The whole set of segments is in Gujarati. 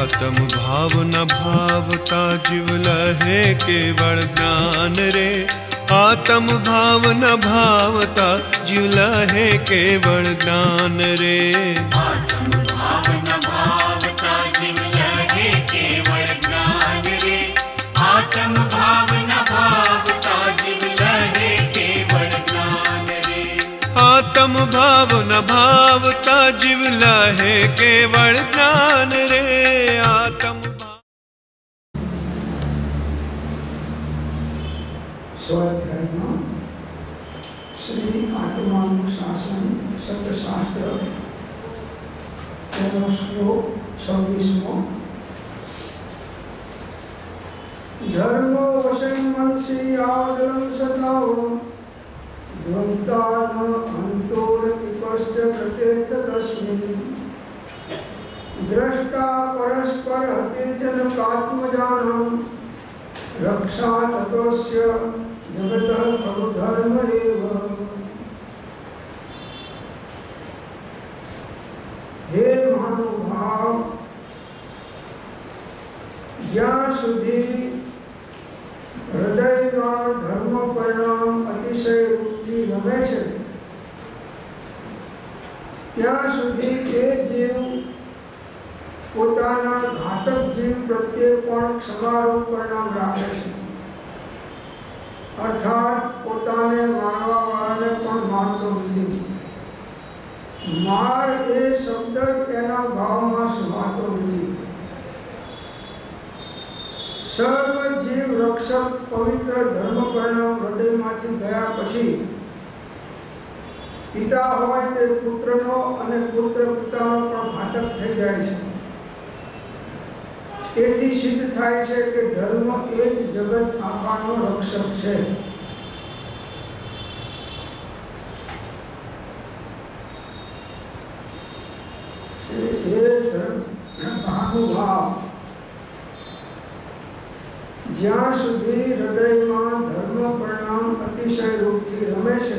आत्म भाव न भावता जीव लहे केवल ज्ञान रे। आत्म भाव न भावता जीव लहे केवल ज्ञान रे। आत्म भाव न भावता जीव लहे केवल ज्ञान रे। आत्म भाव न भावता जीव लहे केवल ज्ञान रे। आत्म भाव न भावता जीव लहे केवल ज्ञान रे। आत्म स्वाध्याय श्री आत्मानुशासन शब्दशास्त्र श्लोक 26। धर्मो वशं मनसि आदरं सदाव द्वन्द्वान अन्तोरपिपश्च प्रत्येत तस्मिन् द्रष्टा परस्पर हतेजनकात्मजानं रक्षा ततोस्य जगतः खलु धर्म एव। हे महानुभाव, ज्યાં સુધી હૃદયમાં ધર્મ પરિણામ અતિશય રૂપથી રમે છે ત્યાં સુધી તે જીવ પોતાના ઘાતક જીવ પ્રત્યે પણ ક્ષમારૂપ પરિણામ રાખે છે, અર્થાત પોતાને મારવા વાળાને પણ મારતો નથી। માર એ શબ્દ એના ભાવમાં સમાતો નથી। સર્વ જીવ રક્ષક પવિત્ર ધર્મ પરિણામ હૃદયમાંથી ગયા પછી પિતા હોય તે પુત્રનો અને પુત્ર પિતાનો પણ ઘાતક થઈ જાય છે। તેથી સિદ્ધ થાય છે કે ધર્મ એ જ જગત આખાનો રક્ષક છે। મહાનુભાવ, જ્યાં સુધી હૃદયમાં ધર્મ પરિણામ અતિશય રૂપથી રમે છે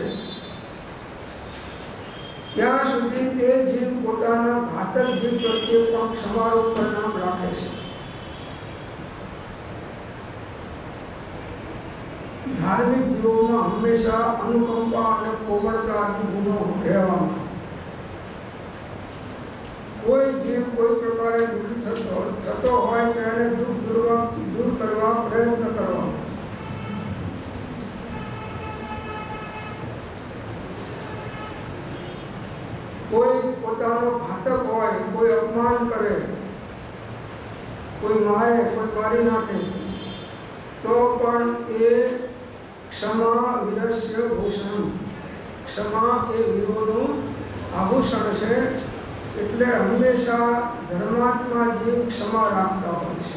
ત્યાં સુધી તે જીવ પોતાના ઘાતક જીવ પ્રત્યે પણ ક્ષમારૂપ પરિણામ રાખે છે। ધાર્મિક જીવોમાં હંમેશા અનુકંપા અને કોમળતા આદિ ગુણો રહેવામાં। કોઈ જીવ કોઈ પ્રકારે દુઃખી થતો હોય તો એને દૂર કરવા પ્રયત્ન કરવા। કોઈ પોતાનો ઘાતક હોય, કોઈ અપમાન કરે, કોઈ મારે, કોઈ મારી નાખે તો પણ એ ક્ષમા વિરસ્ય ભૂષણ, ક્ષમા એ વીરોનું આભૂષણ છે। એટલે હંમેશા ધર્માત્મા જીવ ક્ષમા રાખતા હોય છે।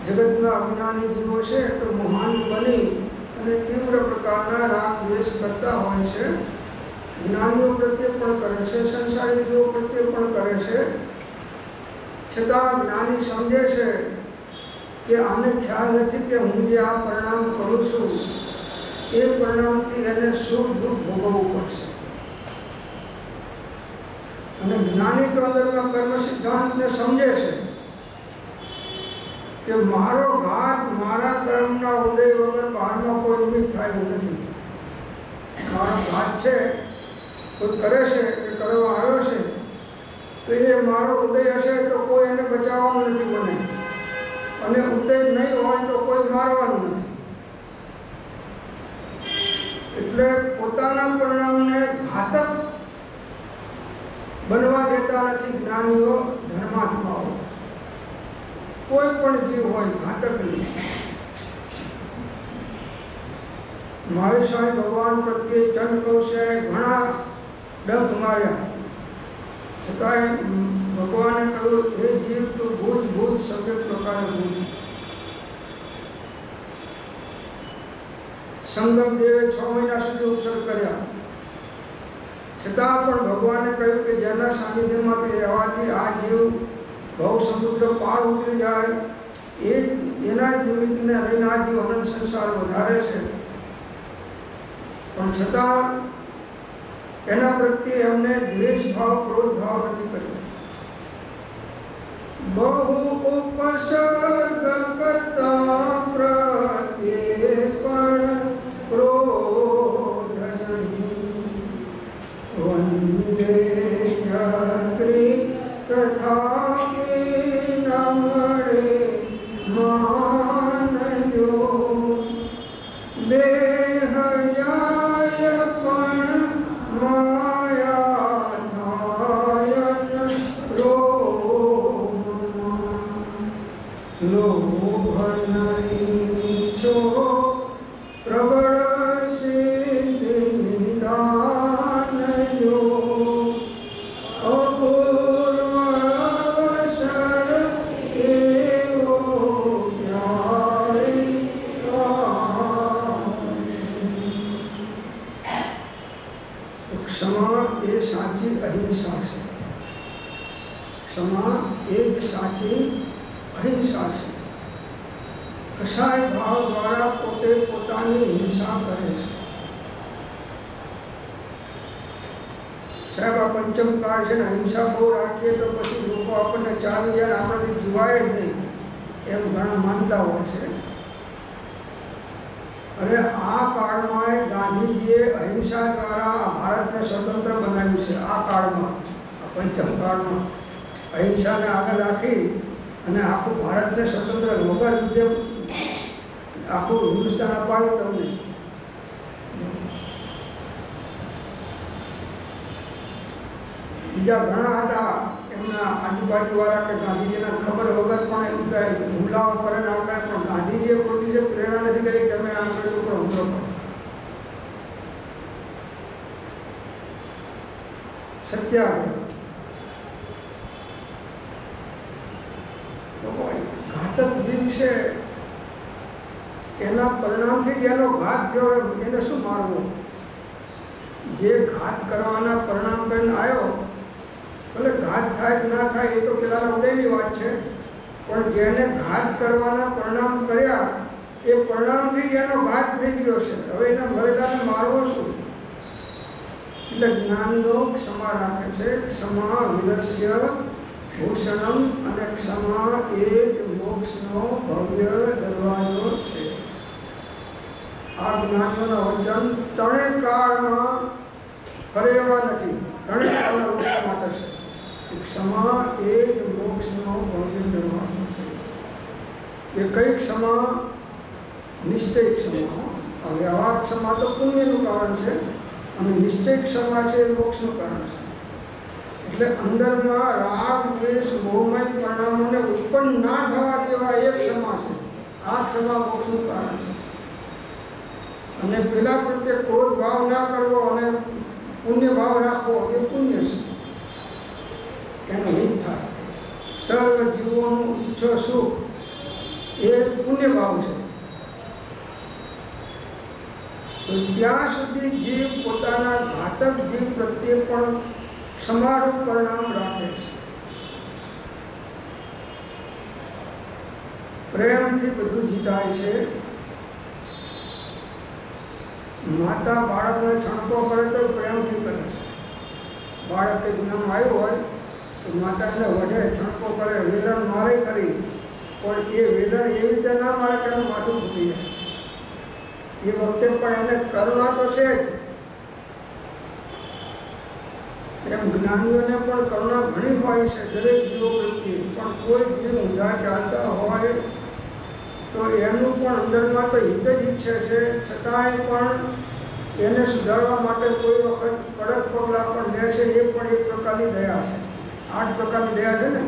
જગતના અજ્ઞાની જીવો છે તો મહાન બની અને તીવ્ર પ્રકારના રાગ દ્વેષ કરતા હોય છે। જ્ઞાનીઓ પ્રત્યે પણ કરે છે, સંસારી જીવો પ્રત્યે પણ કરે છે। છતાં જ્ઞાની સમજે છે કે આને ખ્યાલ નથી કે હું જે આ પરિણામ કરું છું એ પરિણામથી એને સુખ દુઃખ ભોગવવું પડશે। અને જ્ઞાની તો અંદરમાં કર્મ સિદ્ધાંતને સમજે છે કે મારો ઘાત મારા કર્મના ઉદય વગર બહારમાં કોઈ નિમિત્ત થાય એવું નથી। મારો ઘાત છે, કોઈ કરે છે કે કરવા આવ્યો છે તો એ મારો ઉદય હશે તો કોઈ એને બચાવવાનું નથી મને, અને ઉદય નહીં હોય તો કોઈ મારવાનું નથી। એટલે પોતાના પરિણામને ઘાતક बनवा देता नहीं ज्ञानीओ धर्मात्माओ। कोई पण जीव होय घातक नहीं। महावीर स्वामी भगवान प्रत्ये चंद्रकौशे घणा डंख मार्या छतांय भगवाने कह્યું हे जीव तू भूत भूत सभ्य प्रकार भूत। संगम देवे 6 महीना सुधी उपसर्ग कर्या छतां पण भगवाने कह્યું કે જેના સાનિધ્યમાંથી રહેવાથી આ જીવ ભવ સમુદ્ર પાર ઉતરી જાય એ એના જીવિતને લઈને આ જીવ અનંત સંસાર વધારે છે। પણ છતાં એના પ્રત્યે એમને દ્વેષ ભાવ ક્રોધ ભાવ નથી કર્યો। बहु उपसर्ग करता प्रत्येपण क्रोध नहीं। वंदे चक्री तथापि न मरे मान जो। देह जाय पण माया धायन लोभ नहीं छो प्रबल सिद्धि निदान जो। अपूर्व अवसर एवो न्याय क्षमा ये साची अहिंसा है। क्षमा ये साची अहिंसा है। कसाय भाव द्वारा पोते पोतानी हिंसा करे छे। साहेब आ पंचम काळ छे ने हिंसा बहु राखीए तो पछी लोको आपने चाली जाय आपणाथी जीवाय ज नहीं एम घणा मानता होय छे। अरे आ काळमां गांधीजीए अहिंसा द्वारा भारतने स्वतंत्र बनाव्युं छे। आ काळमां पंचम काळमां अहिंसाने આગળ રાખી અને આખું ભારતને સ્વતંત્ર વગર યુદ્ધે આખું હિન્દુસ્તાન અપાયું તમને। બીજા ઘણા હતા એમના આજુબાજુવાળા કે ગાંધીજીના ખબર વગર પણ એમ કંઈ હુમલાઓ કરે ના કરે, પણ ગાંધીજીએ કોઈ દિવસે પ્રેરણા નથી કરી કે તમે અંગ્રેજો પર હુમલો કરો। સત્યાગ્રહ घातक जीव है एना परिणाम थी जेनो घात थयो एने शुं मारवो। जे घात करवाना परिणाम करीने आयो भले घात थाय कि ना थाय ए तो पेलाना उदयनी वात छे, पण जेने घात करवाना परिणाम कर्या ए परिणामथी जेनो घात थई गयो छे हवे एना मरेदाने मारवो शुं। એટલે જ્ઞાનનો ક્ષમા રાખે છે। ક્ષમા વિરસ્ય ભૂષણમ અને ક્ષમા એ જ મોક્ષનો ભવ્ય દરવાજો છે। આ જ્ઞાનીઓના વચન ત્રણે કાળમાં ફરે એવા નથી, ત્રણે કાળના લોકો માટે છે। ક્ષમા એ જ મોક્ષનો ભવ્ય દરવાજો છે। એ કઈ ક્ષમા? નિશ્ચય ક્ષમા। વ્યવહાર ક્ષમા તો પુણ્યનું કારણ છે અને નિશ્ચય ક્ષમા છે એ મોક્ષનું કારણ છે। એટલે અંદરમાં રાગ દ્વેષ મોહમય પરિણામોને ઉત્પન્ન ના થવા દેવા એ ક્ષમા છે। આ ક્ષમા મોક્ષનું કારણ છે। અને પેલા પ્રત્યે ક્રોધ ભાવ ના કરવો અને પુણ્ય ભાવ રાખવો એ પુણ્ય છે, એનો હિત થાય। સર્વ જીવોનું ઈચ્છો સુખ એ પુણ્ય ભાવ છે। તો ત્યાં સુધી જીવ પોતાના ઘાતક જીવ પ્રત્યે પણ समारूप परिणाम राखे छे। प्रेम थी बधु जीताय छे। माता बाळकने छणको करे तो प्रेम थी करे छे। बाळक के जन्म आयो होय तो माता ने वढे छणको करे, वेलण मारे करी, पण ए वेलण एवी रीते ना मारे के माथुं फूटी जाय। ए वखते पण एने करुणा तो छे ज। एम ज्ञानीओने पण करुणा घणी होय छे दरेक जीवो प्रत्ये, पण कोई जीव ऊंधा चालता होय तो एनुं पण अंदरमां तो हित ज ईच्छे छे, छतांय पण एने सुधारवा माटे कोई वखत कड़क पगलां पण લે છે। એ પણ એક પ્રકારની દયા છે। 8 પ્રકારની દયા છે ને,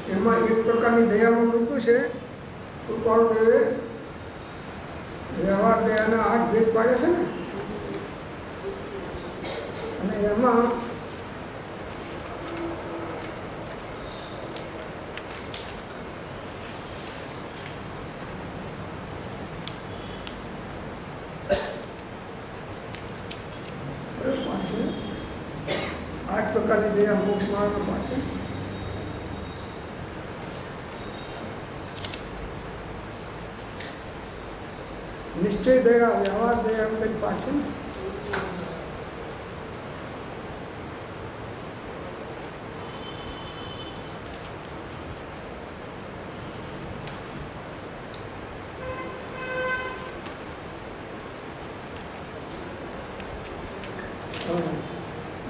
એમાં એક પ્રકારની દયામાં મૂક્યું છે કૃપાળુદેવે વ્યવહાર દયાના 8 ભેદ પાડ્યા છે ને, અને એમાં प्रकार दया मोक्ष मार्ग पास निश्चय दया व्यवहार दया पास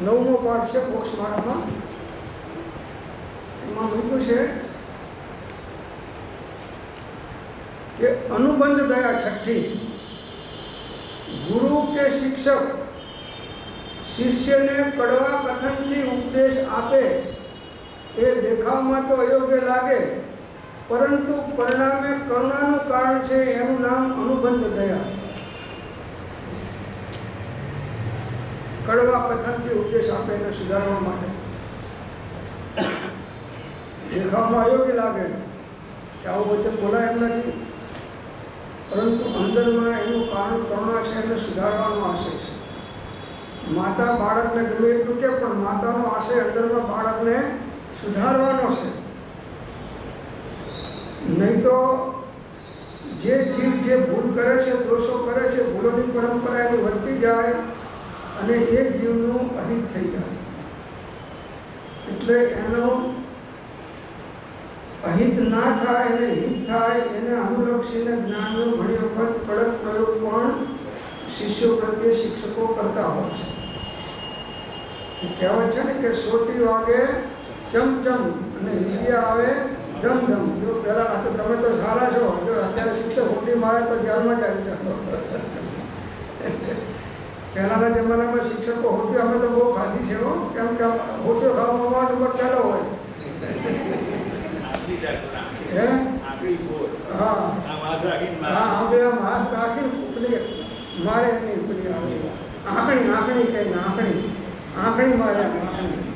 9મો પાઠ છે મોક્ષમાળામાં. એમાં મૂક્યું છે કે અનુબંધ દયા છઠ્ઠી. ગુરુ કે શિક્ષક શિષ્યને કડવા કથનથી ઉપદેશ આપે એ દેખાવમાં તો અયોગ્ય લાગે, પરંતુ પરિણામે કરુણાનું કારણ છે. એનું નામ અનુબંધ દયા. કડવા કથનથી ઉપદેશ આપે એને સુધારવા માટે દેખાવમાં અયોગ્ય લાગે કે આવું વચન બોલાય એમ નથી, પરંતુ અંદરમાં એનું કારણ કરુણા છે, એને સુધારવાનો આશય છે. માતા બાળકને ગમે એટલું કે, પણ માતાનો આશય અંદરમાં બાળકને સુધારવાનો છે. નહીં તો જે જીવ જે ભૂલ કરે છે, દોષો કરે છે, ભૂલોની પરંપરા એની વધતી જાય અને એ જીવનું અહિત થઈ જાય. એટલે એનો અહિત ના થાય, એને હિત થાય, એને અનુલક્ષીને જ્ઞાનનો ઘણી વખત કડક પ્રયોગ પણ શિષ્યો પ્રત્યે શિક્ષકો કરતા હોય છે. કહેવાય છે ને કે સોટી વાગે ચમચમ અને વિદ્યા આવે ધમ ધમ. જો પહેલા તો તમે તો સારા છો, જો અત્યારે શિક્ષક હોટી મારે તો ધ્યાનમાં જાય ચાલો. પહેલાના જમાનામાં શિક્ષકો હોટીઓ અમે તો બહુ ખાધી છે, કેમ કે હોટીઓ ખાવામાં નંબર ચાલો હોય. મારે આંખણી આંખણી કઈ આંખણી આંખણી મારે આંખણી.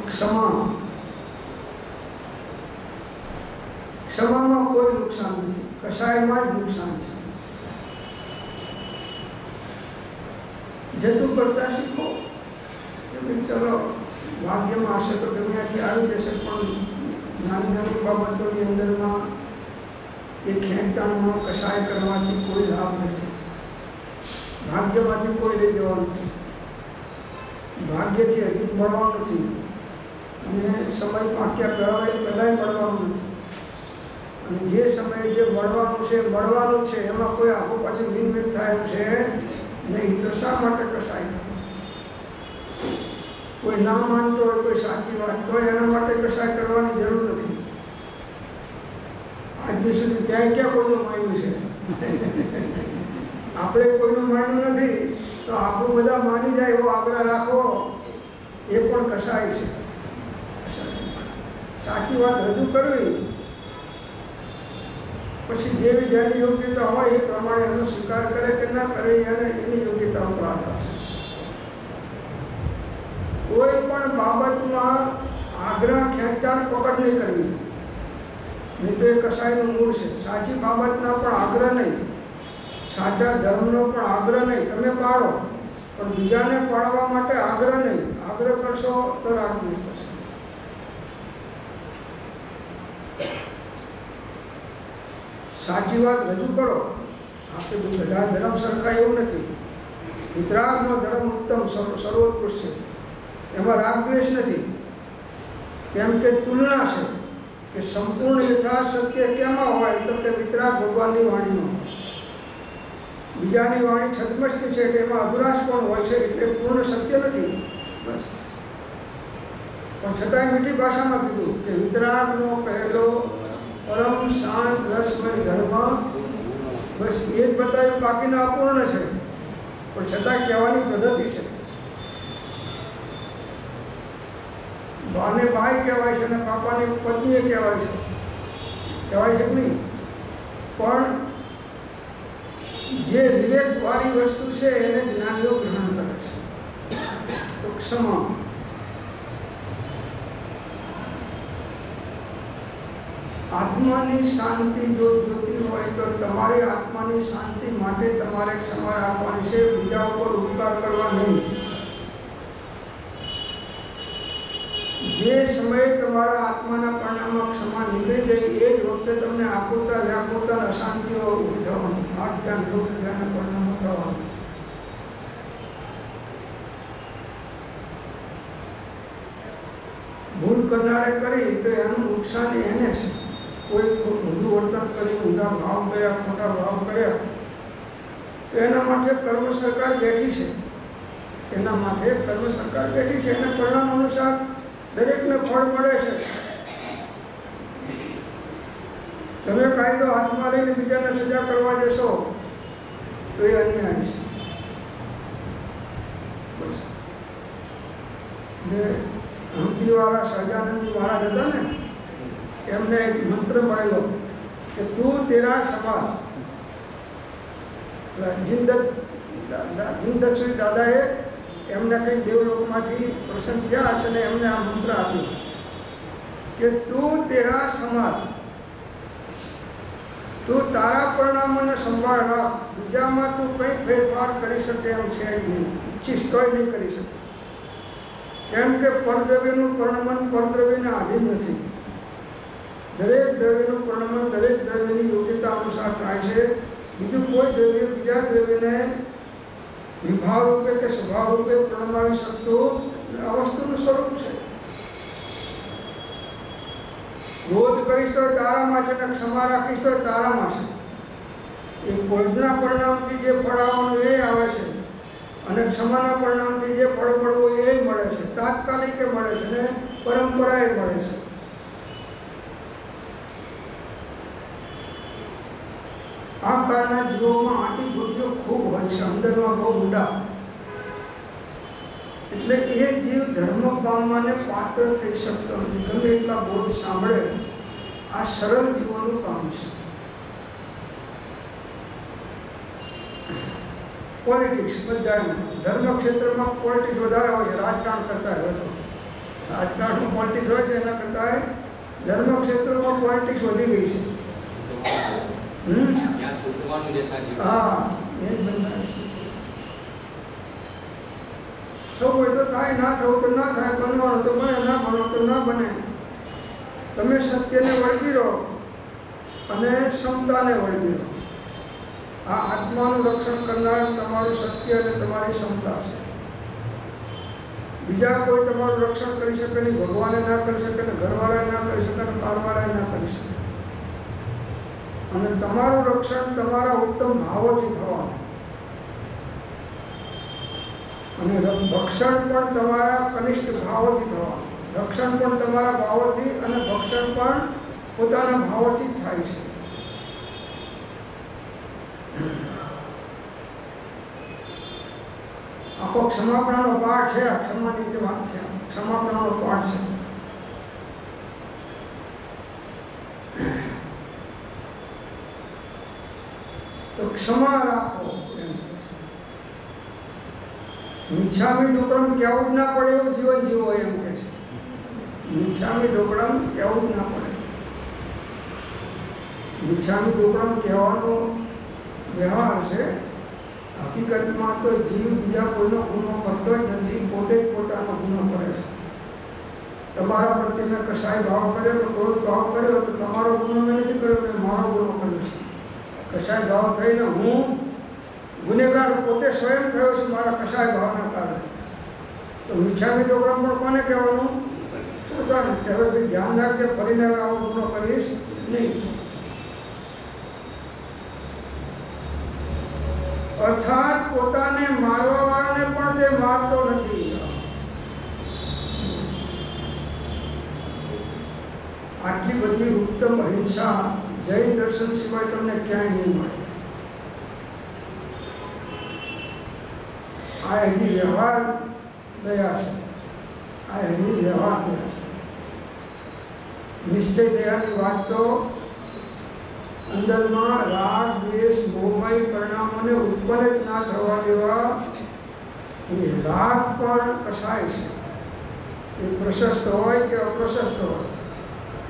ક્ષમા, ક્ષમામાં કોઈ નુકસાન નથી, કશાયમાં જ નુકસાન છે. જતું કરતા શીખો કે ચલો ભાગ્યમાં હશે તો દુનિયાથી આવી જશે, પણ નાની નાની બાબતોની અંદરમાં એ ખેંચાણમાં કશાય કરવાથી કોઈ લાભ નથી. ભાગ્યમાંથી કોઈ લઈ જવાનું નથી, ભાગ્યથી હજી મળવાનું નથી, અને સમય પાક્યા પહેલાંય મળવાનું નથી. અને જે સમયે જે મળવાનું છે એમાં કોઈ આખું પાછું વિનવિન થાય એમ છે નહીં. તો શા માટે કશાય? કોઈ ના માનતો હોય કોઈ સાચી વાત, તો એના માટે કશાય કરવાની જરૂર નથી. આજની સુધી ક્યાંય ક્યાં કોઈનું માન્યું છે? આપણે કોઈનું માન્યું નથી, તો આપણું બધા માની જાય એવો આગ્રહ રાખવો એ પણ કશાય છે. સાચી વાત રજૂ કરવી, પછી જેવી જેની યોગ્યતા હોય એ પ્રમાણે એનો સ્વીકાર કરે કે ના કરે અને એની યોગ્યતા ઉપર આધાર છે. કોઈ પણ બાબતમાં આગ્રહ ખેંચાણ પકડ નહીં કરવી, નહીં તો એ કશાયનું મૂળ છે. સાચી બાબતના પણ આગ્રહ નહીં, સાચા ધર્મનો પણ આગ્રહ નહીં. તમે પાળો, પણ બીજાને પાળવા માટે આગ્રહ નહીં. આગ્રહ કરશો તો રાગદ્વેષ થશે. સાચી વાત રજૂ કરો. આપણે બધા ધર્મ સરખા એવું નથી. વિતરાગનો ધર્મ ઉત્તમ સર્વોત્કૃષ્ટ છે, એમાં રાગદ્વેષ નથી. કેમ કે તુલના છે કે સંપૂર્ણ યથાર્થ સત્ય કેમાં હોય, તો કે વિતરાગ ભગવાનની વાણીમાં. બીજાની વાણી છદ્મસ્તી છે કે એમાં અધુરાશ પણ હોય છે, એટલે પૂર્ણ સત્ય નથી. બસ. પણ છતાંય મીઠી ભાષામાં કીધું કે વિતરાગનો પહેલો પરમ શાંત રસમય ધર્મ, બસ એ જ બતાવ્યું, બાકીના અપૂર્ણ છે. પણ છતાં કહેવાની પદ્ધતિ છે. બાને ભાઈ કહેવાય છે અને પાપાની પત્નીએ કહેવાય છે કે નહીં? પણ જે વિવેકવાળી વસ્તુ છે એને જ્ઞાનીઓ ગ્રહણ કરે છે. તો ક્ષમા. આત્માની શાંતિ જો જોતી હોય તો તમારી આત્માની શાંતિ માટે તમારે ક્ષમા રાખવાની છે, બીજા ઉપર ઉપકાર કરવા નહીં. જે સમયે તમારા આત્માના પરિણામમાં ક્ષમા નીકળી ગઈ એ જ વખતે તમને આકુરતા વ્યાકુરતા અશાંતિઓ ઊભી થવાની, હાથ ધ્યાન યોગ ધ્યાનના પરિણામો થવાનું. ભૂલ કરનારે કરી તો એનું નુકસાન એને છે, કોઈ ઊંધું વર્તન કરી, ઊંધા ભાવ કર્યા, ખોટા ભાવ કર્યા, તો એના માટે કર્મ સરકાર બેઠી છે. એના માટે કર્મ સરકાર બેઠી છે. એના પરિણામ અનુસાર દરેકને ફળ મળે છે. તમે કાયદો હાથમાં લઈને બીજાને સજા કરવા જશો તો એ અન્યાય છે. જે હમ્પીવાળા સહજાનંદજી મહારાજ હતા ને, એમને એક મંત્ર મળેલો કે તું તેરા સમાજ. જીનદત્ત દાદાએ એમને કંઈ દેવલોકમાંથી પ્રસન્ન થયા હશે ને એમને આ મંત્ર આપ્યો કે તું તેરા સમાજ, તું તારા પરિણામોને સંભાળ રાખ. બીજામાં તું કંઈ ફેરફાર કરી શકે એમ છે નહીં, ઈચ્છીશ તોય નહીં કરી શકે. કેમ કે પરદ્રવ્યનું પરિણમન પરદ્રવ્યને આધીન નથી. દરેક દ્રવ્યનું પરિણમન દરેક દ્રવ્યની યોગ્યતા અનુસાર થાય છે. બીજું કોઈ દ્રવ્ય બીજા દ્રવ્યને વિભાવ રૂપે કે સ્વભાવ રૂપે પરિણમાવી શકતું આ વસ્તુનું સ્વરૂપ છે. ક્રોધ કરીશ તો તારામાં છે ને ક્ષમા રાખીશ તો તારામાં છે. એ ક્રોધના પરિણામથી જે ફળ આવવાનું એ આવે છે અને ક્ષમાના પરિણામથી જે ફળ મળવું એ મળે છે. તાત્કાલિક એ મળે છે ને પરંપરા એ મળે છે. આ કાળના જીવોમાં આંટી બુદ્ધિઓ ખૂબ હોય છે, અંદરમાં બહુ ઊંડા. એટલે એ જીવ ધર્મ પામવાને પાત્ર થઈ શકતો નથી. ગમે એટલા બોધ સાંભળે, આ સરળ જીવોનું કામ છે. પોલિટિક્સ બધા ધર્મ ક્ષેત્રમાં પોલિટિક્સ વધારે હોય છે રાજકારણ કરતા હોય તો. રાજકારણમાં પોલિટિક્સ હોય છે એના કરતાં ધર્મ ક્ષેત્રમાં પોલિટિક્સ વધી ગઈ છે. હા, એ જ બંધાય છે. થવું હોય તો થાય, ના થવું તો ના થાય, બનવાનું તો બને, ના બનવું તો ના બને. તમે સત્યને વળગી રહો અને ક્ષમતાને વળગી રહો. આ આત્માનું રક્ષણ કરનાર તમારું સત્ય અને તમારી ક્ષમતા છે. બીજા કોઈ તમારું રક્ષણ કરી શકે નહીં. ભગવાને ના કરી શકે ને ઘરવાળાએ ના કરી શકે ને કારવાળાએ ના કરી શકે. અને તમારું રક્ષણ તમારા ઉત્તમ ભાવોથી થવાનું અને ભક્ષણ પણ તમારા કનિષ્ઠ ભાવોથી થવાનું. રક્ષણ પણ તમારા ભાવોથી અને ભક્ષણ પણ પોતાના ભાવોથી જ થાય છે. આખો ક્ષમાપણાનો પાઠ છે. ક્ષમાની જે વાત છે, ક્ષમાપણાનો પાઠ છે. તો ક્ષમા રાખો. મિચ્છામી ડુક્કડમ કહેવું જ ના પડે એવું જીવન જીવો એમ કે છે. મિચ્છામી ડુક્કડમ કહેવું જ ના પડે. મિચ્છામી ડુક્કડમ કહેવાનો વ્યવહાર છે. હકીકતમાં તો જીવ બીજા કોઈનો ગુનો કરતો જ નથી, પોતે જ પોતાનો ગુનો કરે છે. તમારા પ્રત્યે મેં કસાય ભાવ કર્યો તો કોઈ ભાવ કર્યો તો તમારો ગુનો મેં નથી કર્યો, મેં મારો ગુનો કર્યો છે. કસાય ભાવ થઈને હું ગુનેગાર પોતે સ્વયં થયો છું મારા કસાય ભાવના કારણે. તો મિચ્છામી ડુક્કડમ પણ કોને કહેવાનું? પોતાને. હવે ધ્યાન રાખજે, ફરીને આવો ગુનો કરીશ નહીં. અર્થાત પોતાને મારવા વાળાને પણ તે મારતો નથી. આટલી બધી ઉત્તમ અહિંસા જૈન દર્શન સિવાય તમને ક્યાંય નહીં મળે. આ હજી વ્યવહાર દયા છે. આ હજી વ્યવહાર દયા છે. નિશ્ચય દયાની વાત તો અંદરમાં રાગ દ્વેષ મોહમય પરિણામોને ઉત્પન્ન જ ના થવા દેવા. એ રાગ પણ કસાય છે. એ પ્રશસ્ત હોય કે અપ્રશસ્ત હોય.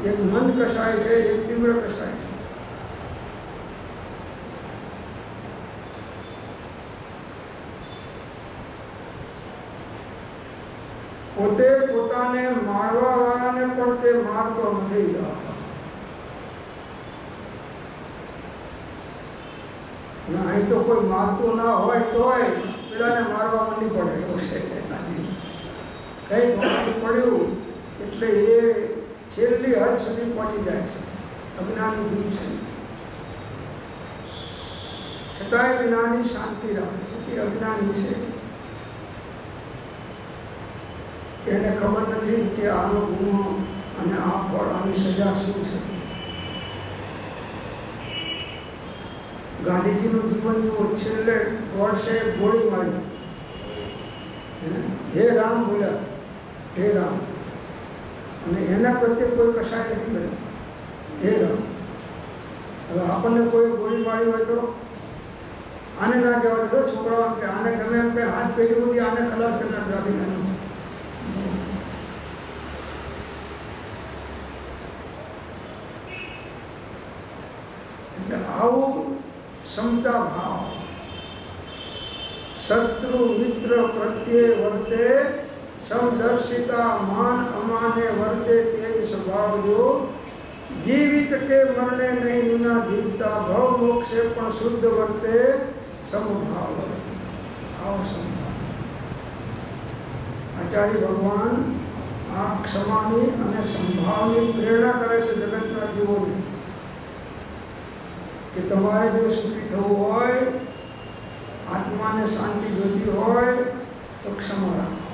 એક મંદ કસાય છે, એક તીવ્ર કસાય છે. પોતે પોતાને મારવા વાળાને પણ તે મારતો નથી. અહીં તો કોઈ મારતું ના હોય તોય પેલાને મારવા માંડી પડે એવું છે. કઈ પડ્યું એટલે એ છેલ્લી હદ સુધી પહોંચી જાય છે. અજ્ઞાની જીવ છે, છતાંય જ્ઞાની શાંતિ રાખે છે કે અજ્ઞાની છે, એને ખબર નથી કે આનો ગુનો અને આ ફળ, આની સજા શું છે. ગાંધીજીનું જીવન જુઓ, છેલ્લે ગોડસે ગોળી મારી, હે રામ બોલ્યા, હે રામ, અને એના પ્રત્યે કોઈ કશાય નથી કર્યું, હે રામ. હવે આપણને કોઈ ગોળી મારી હોય તો આને ના કહેવાય, તો છોકરાઓ કે આને ગમે એમ કે હાથ પેલી બધી આને ખલાસ કરી નાખ્યો. એટલે આવું ક્ષમતા ભાવ શત્રુ મિત્ર પ્રત્યે વર્તે, સમદર્શિતા માન અમાને વર્તે તેજ સ્વભાવ જો, જીવિત કે મરણે નહીં વિના જીવતા, ભવ મોક્ષે પણ શુદ્ધ વર્તે સમભાવ. આવો સમભાવ આચાર્ય ભગવાન આ ક્ષમાની અને સંભાવની પ્રેરણા કરે છે જગતના જીવોને કે તમારે જો સુખી થવું હોય, આત્માને શાંતિ જોતી હોય તો ક્ષમા રાખો.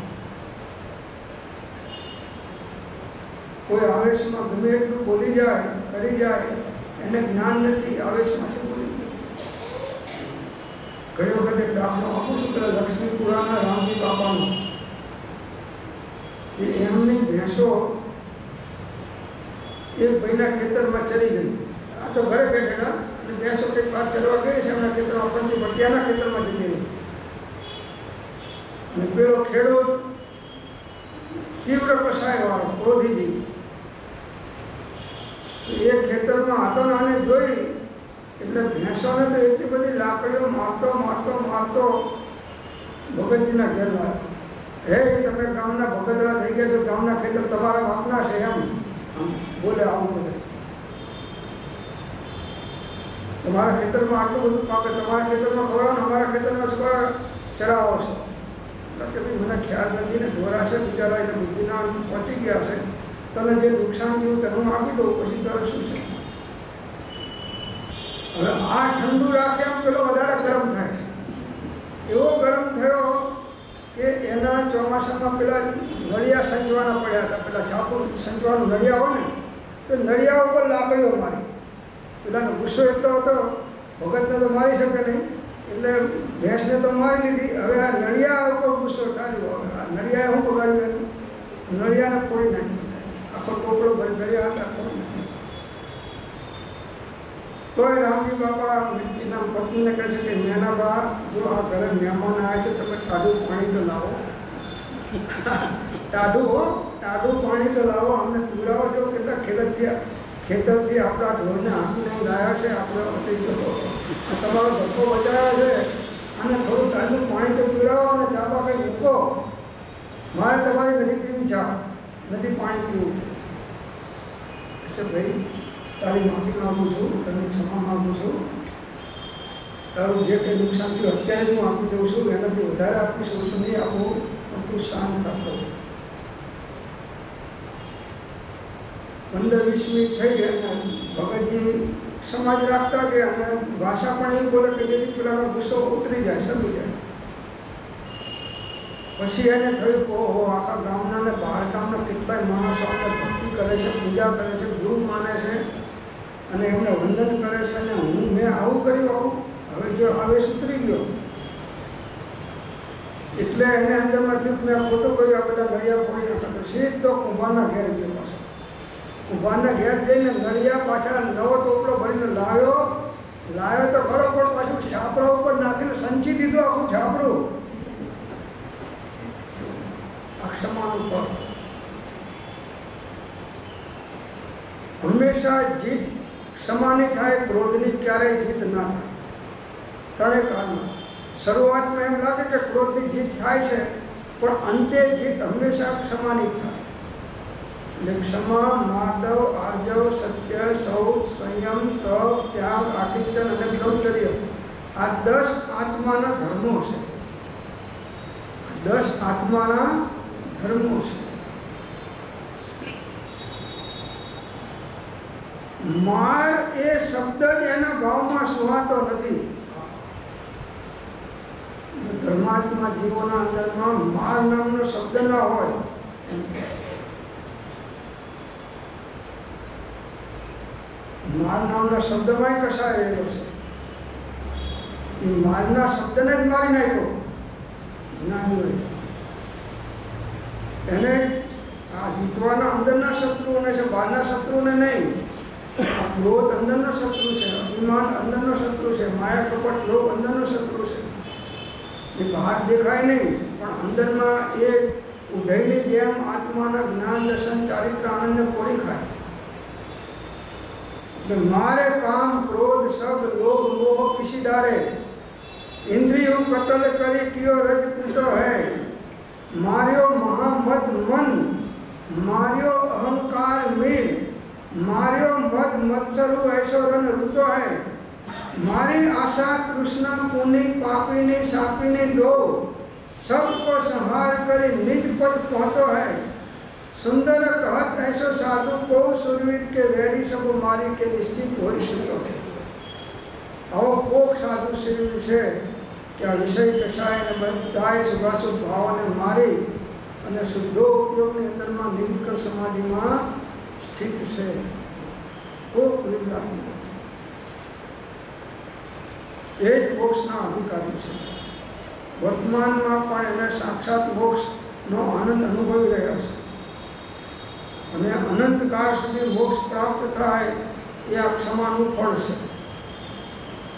કોઈ આવેશમાં ગમે એટલું બોલી જાય, કરી જાય, એને જ્ઞાન નથી, આવેશમાં છે બોલી જાય. ઘણી વખત એક દાખલો આપું છું કે લક્ષ્મીપુરાના રામજી બાપાનો, કે એમની ભેંસો એક ભાઈના ખેતરમાં ચરી ગઈ. આ તો ઘરે બેઠેલા, અને ભેંસો કંઈક બહાર ચરવા ગઈ છે એમના ખેતરમાં, પંચી ભટિયાના ખેતરમાં જતી રહી. અને પેલો ખેડૂત તીવ્ર કસાય વાળો ક્રોધીજી એ ખેતરમાં હતો ને, આને જોઈ એટલે ભેંસોને તો એટલી બધી લાકડીઓ મારતો મારતો મારતો ભગતજીના ઘેર લાવ્યો. હે તમે ગામના ભગતડા થઈ ગયા છો, ગામના ખેતર તમારા બાપના છે એમ બોલે. આવું બોલે, તમારા ખેતરમાં આટલું બધું પાકે, તમારા ખેતરમાં ખવડાવો, અમારા ખેતરમાં શું ચરાવો છો. એટલે કે ભાઈ મને ખ્યાલ નથી ને, ઢોરા છે બિચારા, એને બુદ્ધિના પહોંચી ગયા છે, તને જે નુકસાન થયું તે હું આપી દઉં, પછી તારે શું છે. હવે આ ઠંડુ રાખ્યા પેલો વધારે ગરમ થાય, એવો ગરમ થયો કે એના ચોમાસામાં પેલા નળિયા સંચવાના પડ્યા હતા. પેલા છાપુ સંચવાનું નળિયા હોય ને, તો નળિયા ઉપર લાકડીઓ મારી. પેલાનો ગુસ્સો એટલો હતો, ભગતને તો મારી શકે નહીં, એટલે ભેંસને તો મારી લીધી. હવે આ નળિયા ઉપર ગુસ્સો ચાલ્યો. આ નળિયાએ હું પગાડ્યું હતું, નળિયાને ફોડી નાખ્યું, આખો ટોપલો ભરી નળિયા હતા ફોડી નાખ્યું. તો એ રામજી બાપા એના પત્નીને કહે છે કે મેનાબા, જો આ ઘરે મહેમાન આવ્યા છે, તમે ટાઢું પાણી તો લાવો, ટાઢું પાણી તો લાવો, અમને પીવડાવો. જો કેટલા ખેતરથી આપણા ઢોરને હાંકીને લાવ્યા છે, આપણે તમારો ધક્કો બચાવ્યો છે, અને થોડું ટાઢું પાણી તો પીવડાવો અને ચા કંઈ મૂકો. મારે તમારી નથી પીવી ચા, નથી પાણી પીવું. હશે ભાઈ, તારી માફી માગું છું, તને ક્ષમા માગું છું, તારું જે કંઈ નુકસાન થયું અત્યારે હું આપી દઉં છું, એનાથી વધારે આપીશ છું નહીં આપું, તું શાંત આપો. 15-20 મિનિટ થઈ ગયા, ભગતજી સમાજ રાખતા ગયા, અને ભાષા પણ એવી બોલે કે જેથી પેલાનો ગુસ્સો ઉતરી જાય, સમી જાય. પછી એને થયું કે ઓહો, આખા ગામના ને બહાર ગામના કેટલાય માણસો આપણે ભક્તિ કરે છે, પૂજા કરે છે, ગુરુ માને છે, અને એમને વંદન કરે છે, અને મેં આવું કર્યું, આવું. હવે જો આવેશ ઉતરી ગયો એટલે એને અંદરમાં થયું મેં ખોટું કર્યું, આ બધા નળિયા ફોડી નાખ્યા. સીધો કુંભારના ઘેર ગયો. પાછો કુંભારના ઘેર જઈને નળિયા પાછા નવો ટોપલો ભરીને લાવ્યો તો ખરો, પણ પાછું છાપરા ઉપર નાખીને સંચી દીધું આખું છાપરું. ક્ષમાનું ફળ હંમેશા જીત ક્ષમાની થાય, ક્રોધની ક્યારેય જીત ના થાય. ત્રણેય કાળમાં શરૂઆતમાં એમ લાગે કે ક્રોધની જીત થાય છે, પણ અંતે જીત હંમેશા ક્ષમાની થાય. એટલે ક્ષમા, માધવ, આર્જવ, સત્ય, શૌચ, સંયમ, તપ, ત્યાગ, આકિંચન અને બ્રહ્મચર્ય, આ 10 આત્માના ધર્મો છે. 10 આત્માના ધર્મો છે. માર એ શબ્દ જ એના ભાવમાં સુહાતો નથી. ધર્માત્મા જીવોના અંદરમાં માર નામનો શબ્દ ના હોય. માર નામના શબ્દમાં કસાય રહેલો છે. એ મારના શબ્દને જ મારી નાખ્યો જ્ઞાનીઓએ. એને આ જીતવાના અંદરના શત્રુઓને છે, બહારના શત્રુઓને નહીં. ક્રોધ અંદરનો શત્રુ છે, અભિમાન અંદરનો શત્રુ છે, માયા કપટ લોભ અંદરનો શત્રુ છે. એ બહાર દેખાય નહીં, પણ અંદરમાં એ ઉદયની જેમ આત્માના જ્ઞાન દર્શન ચારિત્ર આનંદને કોરી ખાય. એટલે મારે કામ ક્રોધ સબ લોભ મોહ પીસી ડારે, इंद्रियों कतल करे कियो रज पूतो है, मार्यो महामद मन, मार्यो अहंकार मीर, मार्यो मद मत्सरु ऐसो रन ऋतो है, मारी आशा कृष्ण पुनि पापिनी सापिनी दो, सबको संहार करे निज पद पहुँचो है, सुंदर कहत ऐसो साधु को सुरवीर के वैरी सब मारी के निश्चित हो सुतो है. આવો કોક સાધુ શરીર છે કે આ વિષય કશાયને બધાય શુભાશુભ ભાવોને મારી અને શુદ્ધો ઉપયોગની અંદરમાં નિર્વિકલ્પ સમાધિમાં સ્થિત છે. કોક એ જ મોક્ષના અધિકારી છે. વર્તમાનમાં પણ એને સાક્ષાત મોક્ષનો આનંદ અનુભવી રહ્યા છે અને અનંતકાળ સુધી મોક્ષ પ્રાપ્ત થાય એ આ ક્ષમાનું ફળ છે.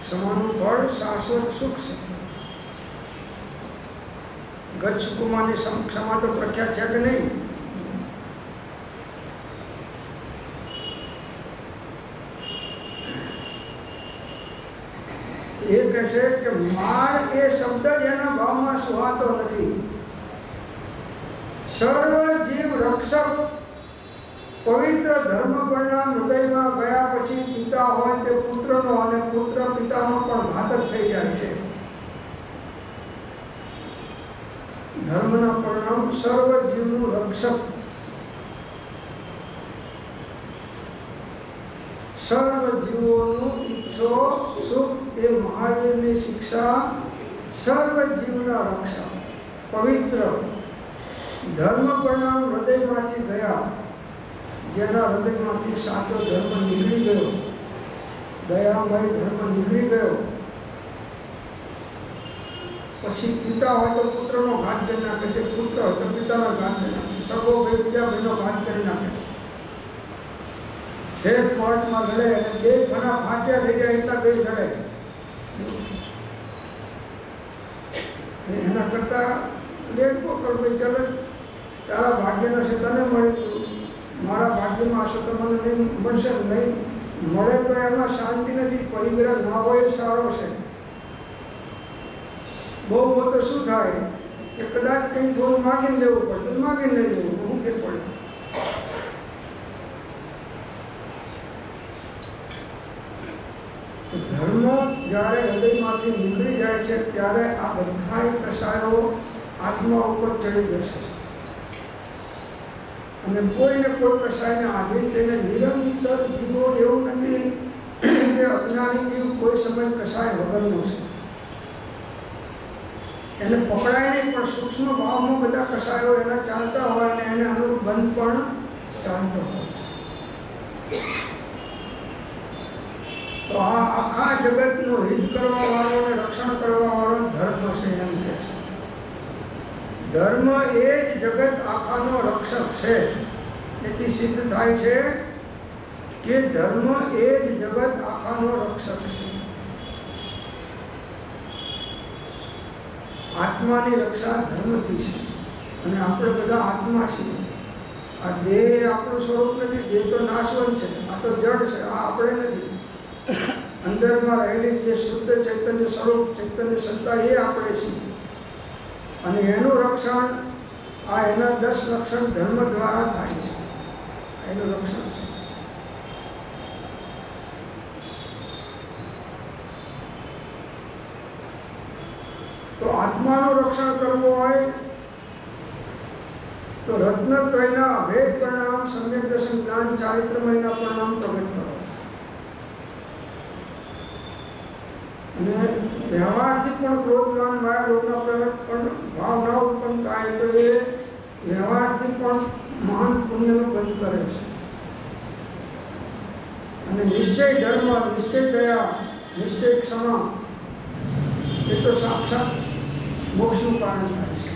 ક્ષમાનું ફળ શાશ્વત સુખ છે. ગત સુકુમાની ક્ષમા તો પ્રખ્યાત છે કે નહીં? એ કહે છે કે માર એ શબ્દ જ એના ભાવમાં સુહાતો નથી. સર્વ જીવ રક્ષક પવિત્ર ધર્મ પરિણામ હૃદયમાં ગયા પછી પિતા હોય તે પુત્રનો અને પુત્ર પિતાનો પણ ઘાતક થઈ જાય છે. ધર્મના પરિણામ સર્વ જીવનું રક્ષક, સર્વ જીવોનું ઈચ્છો સુખ એ મહાવીરની શિક્ષા. સર્વ જીવના રક્ષા પવિત્ર ધર્મ પરિણામ હૃદયમાંથી ગયા, જેના હૃદયમાંથી સાચો ધર્મ નીકળી ગયો, દયામય ધર્મ નીકળી ગયો, પછી પિતા હોય તો પુત્રનો ઘાત કરી નાખે છે, પુત્ર હોય તો પિતાનો ઘાત કરી નાખે છે, સગો ભાઈ બીજા ભાઈનો ઘાત કરી નાખે છે. છેક કોર્ટમાં લડે અને બે ઘણા ફાટ્યા થઈ ગયા એટલા બે લડે. એના કરતા લેટ પકડ ભાઈ, ચાલો તારા ભાગ્યનો છે તને મળી ગયું, મારા ભાગ્યમાં હશે તો મને નહીં મળશે, નહીં મળે તો એમાં શાંતિ નથી. પરિગ્રહ ના હોય સારો છે. બહુ તો શું થાય કે કદાચ કંઈ થોડું માગીને લેવું પડે, માગીને લઈ લેવું, હું કે પડે. ધર્મ જ્યારે હૃદયમાંથી નીકળી જાય છે ત્યારે આ બધા કસાયો આત્મા ઉપર ચડી જશે અને કોઈને કોઈ કસાયને આધીન તેને નિરંતર જીવો. એવું નથી કે અજ્ઞાની જીવ કોઈ સમય કસાય વગરનો છે, એને પકડાય નહીં, પણ સૂક્ષ્મ ભાવમાં બધા કસાયો એના ચાલતા હોય અને એને અનુરૂપ બંધ પણ ચાલતો હોય છે. તો આ આખા જગતનું હિત કરવા વાળો અને રક્ષણ કરવા વાળો ધર્મ છે એમ કહે છે. ધર્મ એ જ જગત આખાનો રક્ષક છે. એથી સિદ્ધ થાય છે કે ધર્મ એ જ જગત આખાનો રક્ષક છે. આત્માની રક્ષા ધર્મથી છે અને આપણે બધા આત્મા છીએ. આ દેહ આપણું સ્વરૂપ નથી, દેહ તો નાશવંત છે, આ તો જડ છે, આ આપણે નથી. અંદરમાં રહેલી જે શુદ્ધ ચૈતન્ય સ્વરૂપ ચૈતન્ય સત્તા એ આપણે છીએ અને એનું રક્ષણ આ એના 10 લક્ષણ ધર્મ દ્વારા થાય છે. એનું રક્ષણ છે. તો આત્માનું રક્ષણ કરવું હોય તો રત્નત્રયના અભેદ પરિણામ સમ્યક દર્શન જ્ઞાન ચારિત્રમયના પરિણામ પ્રગટ કરો. અને વ્યવહારથી પણ ક્રોધ જ્ઞાન માયા લોભના પ્રગટ પણ ભાવના ઉત્પન્ન થાય તો એ વ્યવહારથી પણ મહાન પુણ્યનો બંધ કરે છે. અને નિશ્ચય ધર્મ, નિશ્ચય દયા, નિશ્ચય ક્ષમા એ તો સાક્ષાત મોક્ષનું કારણ થાય છે.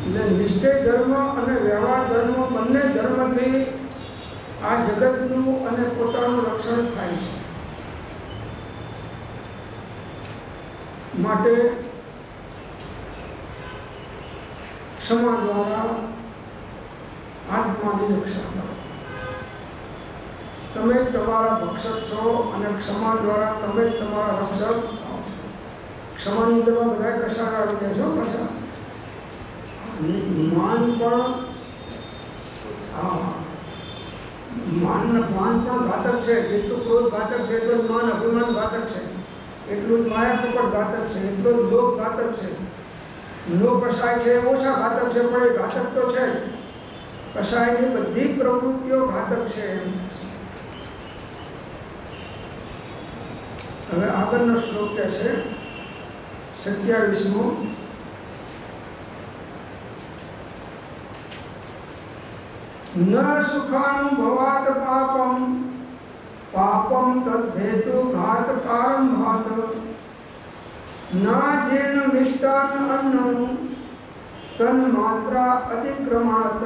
એટલે નિશ્ચય ધર્મ અને વ્યવહાર ધર્મ બંને ધર્મથી આ જગતનું અને પોતાનું રક્ષણ થાય છે. માટે ક્ષમા દ્વારા આત્માની રક્ષા કરો. તમે તમારા ભક્ષક છો અને ક્ષમા દ્વારા તમે તમારા રક્ષક થાઓ છો. ક્ષમાની અંદર બધા કસારા આવી જાય છો. કસા માન પણ માન પણ ઘાતક છે. જેટલું ક્રોધ ઘાતક છે એટલું જ માન અભિમાન ઘાતક છે, એટલું જ માયા કપટ ઘાતક છે, એટલું જ લોભ ઘાતક છે. લોભ કસાય છે ઓછા ઘાતક છે, પણ એ ઘાતક તો છે. કસાયની બધી પ્રવૃત્તિઓ ઘાતક છે. હવે આગળનો શ્લોક કહે છે 27મો. ન સુખાનુભવાત પાપમ પાપમ તદ્હેતુ ઘાતકારમ ભાત ના જેન મિષ્ટાન અન્નમ તન માત્રા અતિક્રમાત.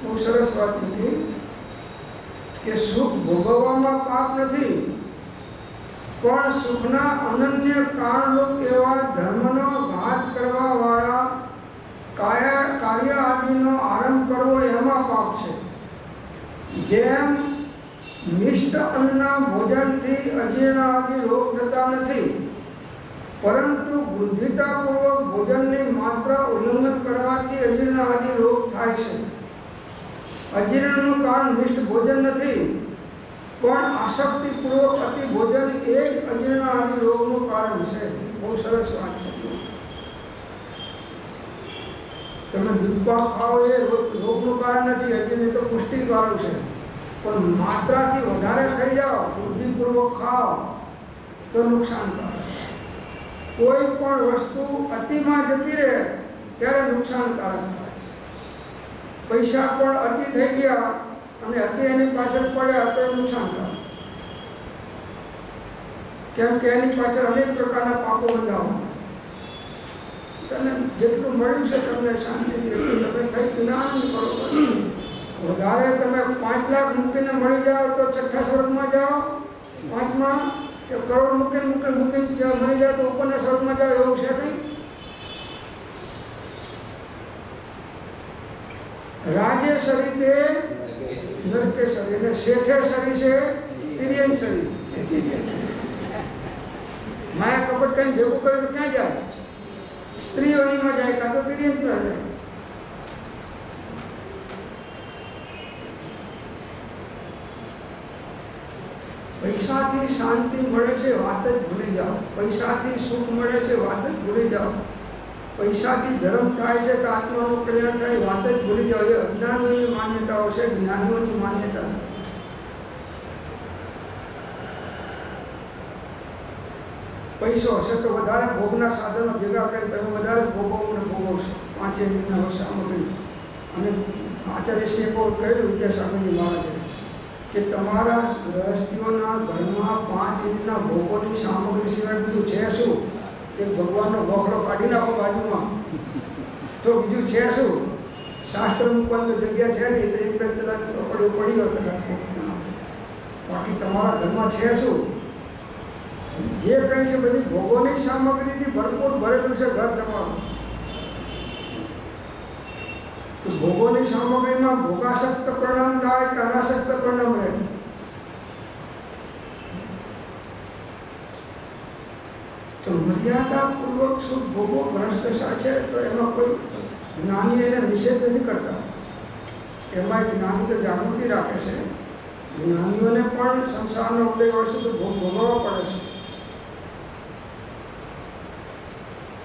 બહુ સરસ વાત હતી કે સુખ ભોગવવામાં પાપ નથી, પણ સુખના અનન્ય કારણરૂપ એવા ધર્મનો ઘાત કરવા વાળા કાર્ય આદિનો આરંભ કરવો એમાં પાપ છે. જેમ મિષ્ટ અન્નના ભોજનથી અજીર્ણ આદિ રોગ થતા નથી, પરંતુ બુદ્ધિતાપૂર્વક ભોજનની માત્રા ઉલ્લંઘન કરવાથી અજીર્ણ આદિ રોગ થાય છે. અજીર્ણનું કારણ મિષ્ટ ભોજન નથી, પણ આસક્તિપૂર્વક અતિ ભોજન એ જ અજીર્ણ આદિ રોગનું કારણ છે. બહુ સરસ વાત છે. તમે દૂધપાક ખાઓ એ રોગનું કારણ નથી, અજીર્ણ તો પુષ્ટિકારક છે. પણ માત્રાથી વધારે ખાઈ જાઓ, બુદ્ધિપૂર્વક ખાઓ તો નુકસાનકારક. કોઈ પણ વસ્તુ અતિમાં જતી રહે ત્યારે નુકસાનકારક થાય. પૈસા પણ અતિ થઈ ગયા અને અતિ એની પાછળ પડ્યા તો નુકસાનકારક. કેમ કે એની પાછળ અનેક પ્રકારના પાપો બંધાવવાના. તમને જેટલું મળ્યું છે તમને શાંતિથી એટલું તમે કઈ જ્ઞાન કરો. વધારે તમે 5 લાખ મૂકીને મળી જાઓ તો છઠ્ઠા સ્વર્ગમાં જાઓ, 5મા કે કરોડ મૂકીને મળી જાઓ તો ઉપરના સ્વર્ગમાં જાઓ, એવું છે નહીં. રાજેશરી તે નરકેશરી અને શેઠેશરી છે તિર્યંશરી. માયા કપટ કઈ ભેગું કર્યું તો ક્યાં જાય? સ્ત્રીઓમાં જાય કાં તો તિર્યંશમાં જાય. પૈસાથી શાંતિ મળે છે વાત જ ભૂલી જાઓ. પૈસાથી સુખ મળે છે વાત જ ભૂલી જાઓ. પૈસાથી ધર્મ થાય છે તો આત્માનું કલ્યાણ થાય વાત જ ભૂલી જાઓ. એ અજ્ઞાનીઓની માન્યતાઓ છે, જ્ઞાનીઓની માન્યતા. પૈસો હશે તો વધારે ભોગના સાધનો ભેગા કરી તમે વધારે ભોગવોને ભોગવશો. 5 ઇંચના સામગ્રી. અને આચાર્યશ્રીએ કહ્યું વિદ્યાસાગરની મહારાજે કે તમારા ગૃહસ્થીઓના ઘરમાં 5 ઇંચના ભોગોની સામગ્રી સિવાય બીજું છે શું? કે ભગવાનનો ગોખલો કાઢી નાખો બાજુમાં તો બીજું છે શું? શાસ્ત્ર મૂકવાની જગ્યા છે નહીં તો એક બે કલાક પડી ગયો કદાચ. બાકી તમારા ઘરમાં છે શું? જે કંઈ છે બધી ભોગોની સામગ્રીથી ભરપૂર ભરેલું છે ઘર તમારું. તો ભોગોની સામગ્રીમાં ભોગાસક્ત પરિણામ થાય કે અનાસક્ત પરિણામ રહે? તો મર્યાદાપૂર્વક સુખ ભોગો ગ્રસ્તશા છે તો એમાં કોઈ જ્ઞાની એને નિષેધ નથી કરતા. એમાં જ્ઞાની તો જાગૃતિ રાખે છે. જ્ઞાનીઓને પણ સંસારનો ઉદય વર્ષ તો ભોગ ભોગવવા પડે છે.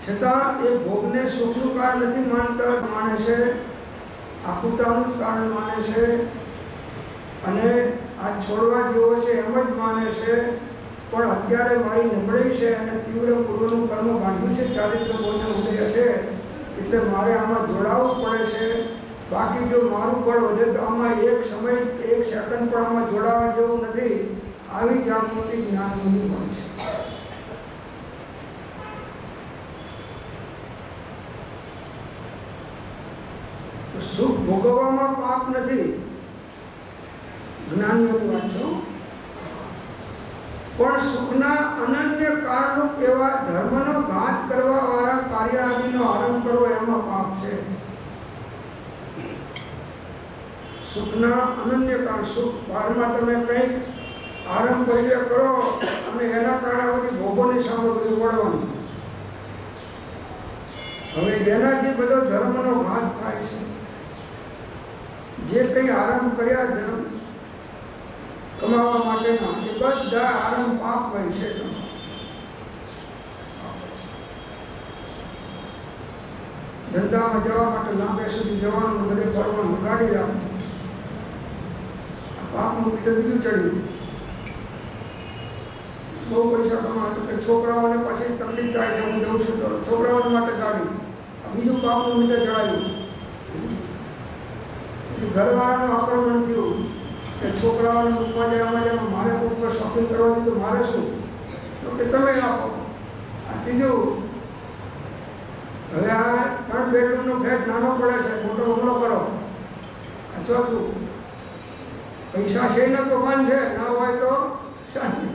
છતાં એ ભોગને સુખનું કારણ નથી માનતા, માને છે આકુતાનું જ કારણ માને છે. અને આ છોડવા જેવો છે એમ જ માને છે. પણ અત્યારે મારી નબળાઈ છે અને તીવ્ર પૂર્વનું કર્મ બાંધ્યું છે, ચારિત્ર બોધને ઉદય છે, એટલે મારે આમાં જોડાવવું પડે છે. બાકી જો મારું બળ વધે તો આમાં એક સમય એક સેકન્ડ પણ આમાં જોડાવા જેવું નથી. આવી જાગૃતિ જ્ઞાનની હોય છે. તો સુખ ભોગવવામાં પાપ નથી, જ્ઞાનની વાત છે. પણ સુખના અનન્ય કારણરૂપ એવા ધર્મનો ઘાત કરવા વાળા કાર્ય આદિનો આરંભ કરવો એમાં પાપ છે. સુખના અનન્ય કારણ, સુખ બહારમાં તમે કંઈક આરંભ કરી કરો અને એના કારણે બધી ભોગોની સામે બધું પડવાનું. હવે એનાથી બધો ધર્મનો ઘાત થાય છે. જે કંઈ આરંભ કર્યા ધર્મ કમાવા માટેના એ બધા આરંભ પાપ હોય છે. ધંધામાં જવા માટે લાંબે સુધી જવાનું, બધે ફરવાનું, ગાડી રાખવું, પાપનું મીટર બીજું ચડ્યું. બહુ પૈસા કમાવા તો છોકરાઓને પછી તકલીફ થાય છે, હું જઉં છું તો છોકરાઓ માટે ગાડી, બીજું પાપનું મીટર ચડાવ્યું. ઘરવાળાનું આક્રમણ થયું કે છોકરાઓને મૂકવા જવામાં મારે કોઈ પર શોપિંગ કરવાની, તો મારે શું, તો કે તમે આપો. આ ત્રીજું, હવે આ 3 બેડરૂમનો ફ્લેટ નાનો પડે છે, મોટો હુમલો કરો. આ ચોથું, પૈસા છે ને તો બંધ છે, ના હોય તો શાંતિ.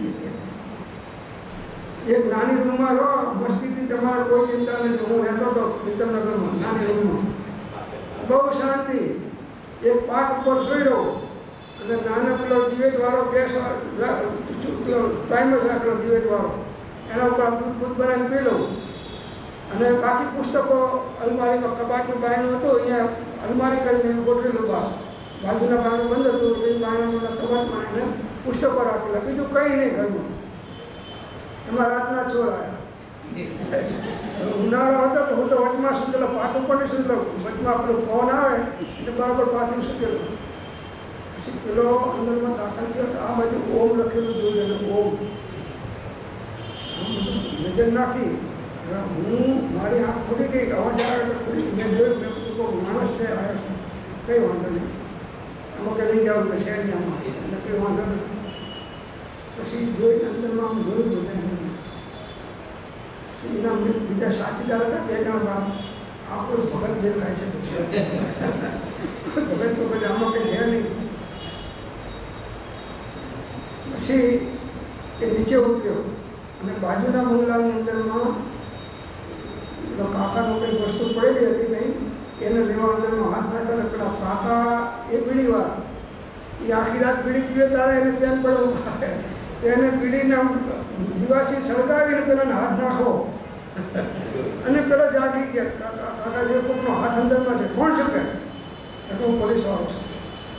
એક નાની રૂમમાં રહો, મસ્તીથી તમારે કોઈ ચિંતા નથી. હું રહેતો હતો વિક્રમનગરમાં નાની રૂમમાં, બહુ શાંતિ. એક પાટ ઉપર સુઈ રહો અને નાનો પેલો દિવેટ વાળો ગેસ ટાઈમસ રાખેલો દિવેટ વાળો, એના ઉપર દૂધ બનાવીને પી લઉં. અને બાકી પુસ્તકો અલમારીમાં, કબાટનું બાયણું હતું, અહીંયા અલમારી કરીને ગોઠવેલું બહાર, બાજુના બાયણું બંધ હતું, એ બાયણાના કબાટમાં એને પુસ્તકો રાખેલા, બીજું કંઈ નહીં ઘરમાં. એમાં રાતના ચોર આવ્યા. ઉનાળો હતો તો હું તો વચમાં સુતેલો, પાટ ઉપર નહીં સુતેલો, વચમાં પેલો પવન આવે એટલે બરાબર પાછી સુતેલો. પછી પેલો અંદરમાં દાખલ થયો, આ બાજુ ઓમ લખેલું જોયું, એને ઓમ નજર નાખી. હું મારી આંખ ખુલી ગઈ, અવાજ આવે તો ખુલી. મેં જોયું, મેં કોઈ માણસ છે, આવ્યો છે, કંઈ વાંધો નહીં, આમાં કંઈ લઈ જવું તો છે નહીં, આમાં એટલે કંઈ વાંધો નથી. પછી જોઈને અંદરમાં આમ જોયું બધા. એના બીજા સાથીદાર હતા, 2 જણ બાપ, આપણું ભગત દેખાય છે. ભગત તો બધા આમાં કંઈ છે નહીં. પછી એ નીચે ઉતર્યો અને બાજુના બંગલાની અંદરમાં કાકાનો કંઈ વસ્તુ પડેલી હતી કંઈ, એને લેવા અંદરમાં હાથ નાખ્યો. પેલા કાકા એ બીડીવાર, એ આખી રાત બીડી પીવે તારે એને ચેન પડવું, એને બીડીને દિવાસી સળગાવીને પેલાને હાથ નાખો અને પેલો જાગી ગયા. કાકા જે કોઈનો હાથ અંદરમાં છે, કોણ છે કે હું પોલીસ વાળો છું.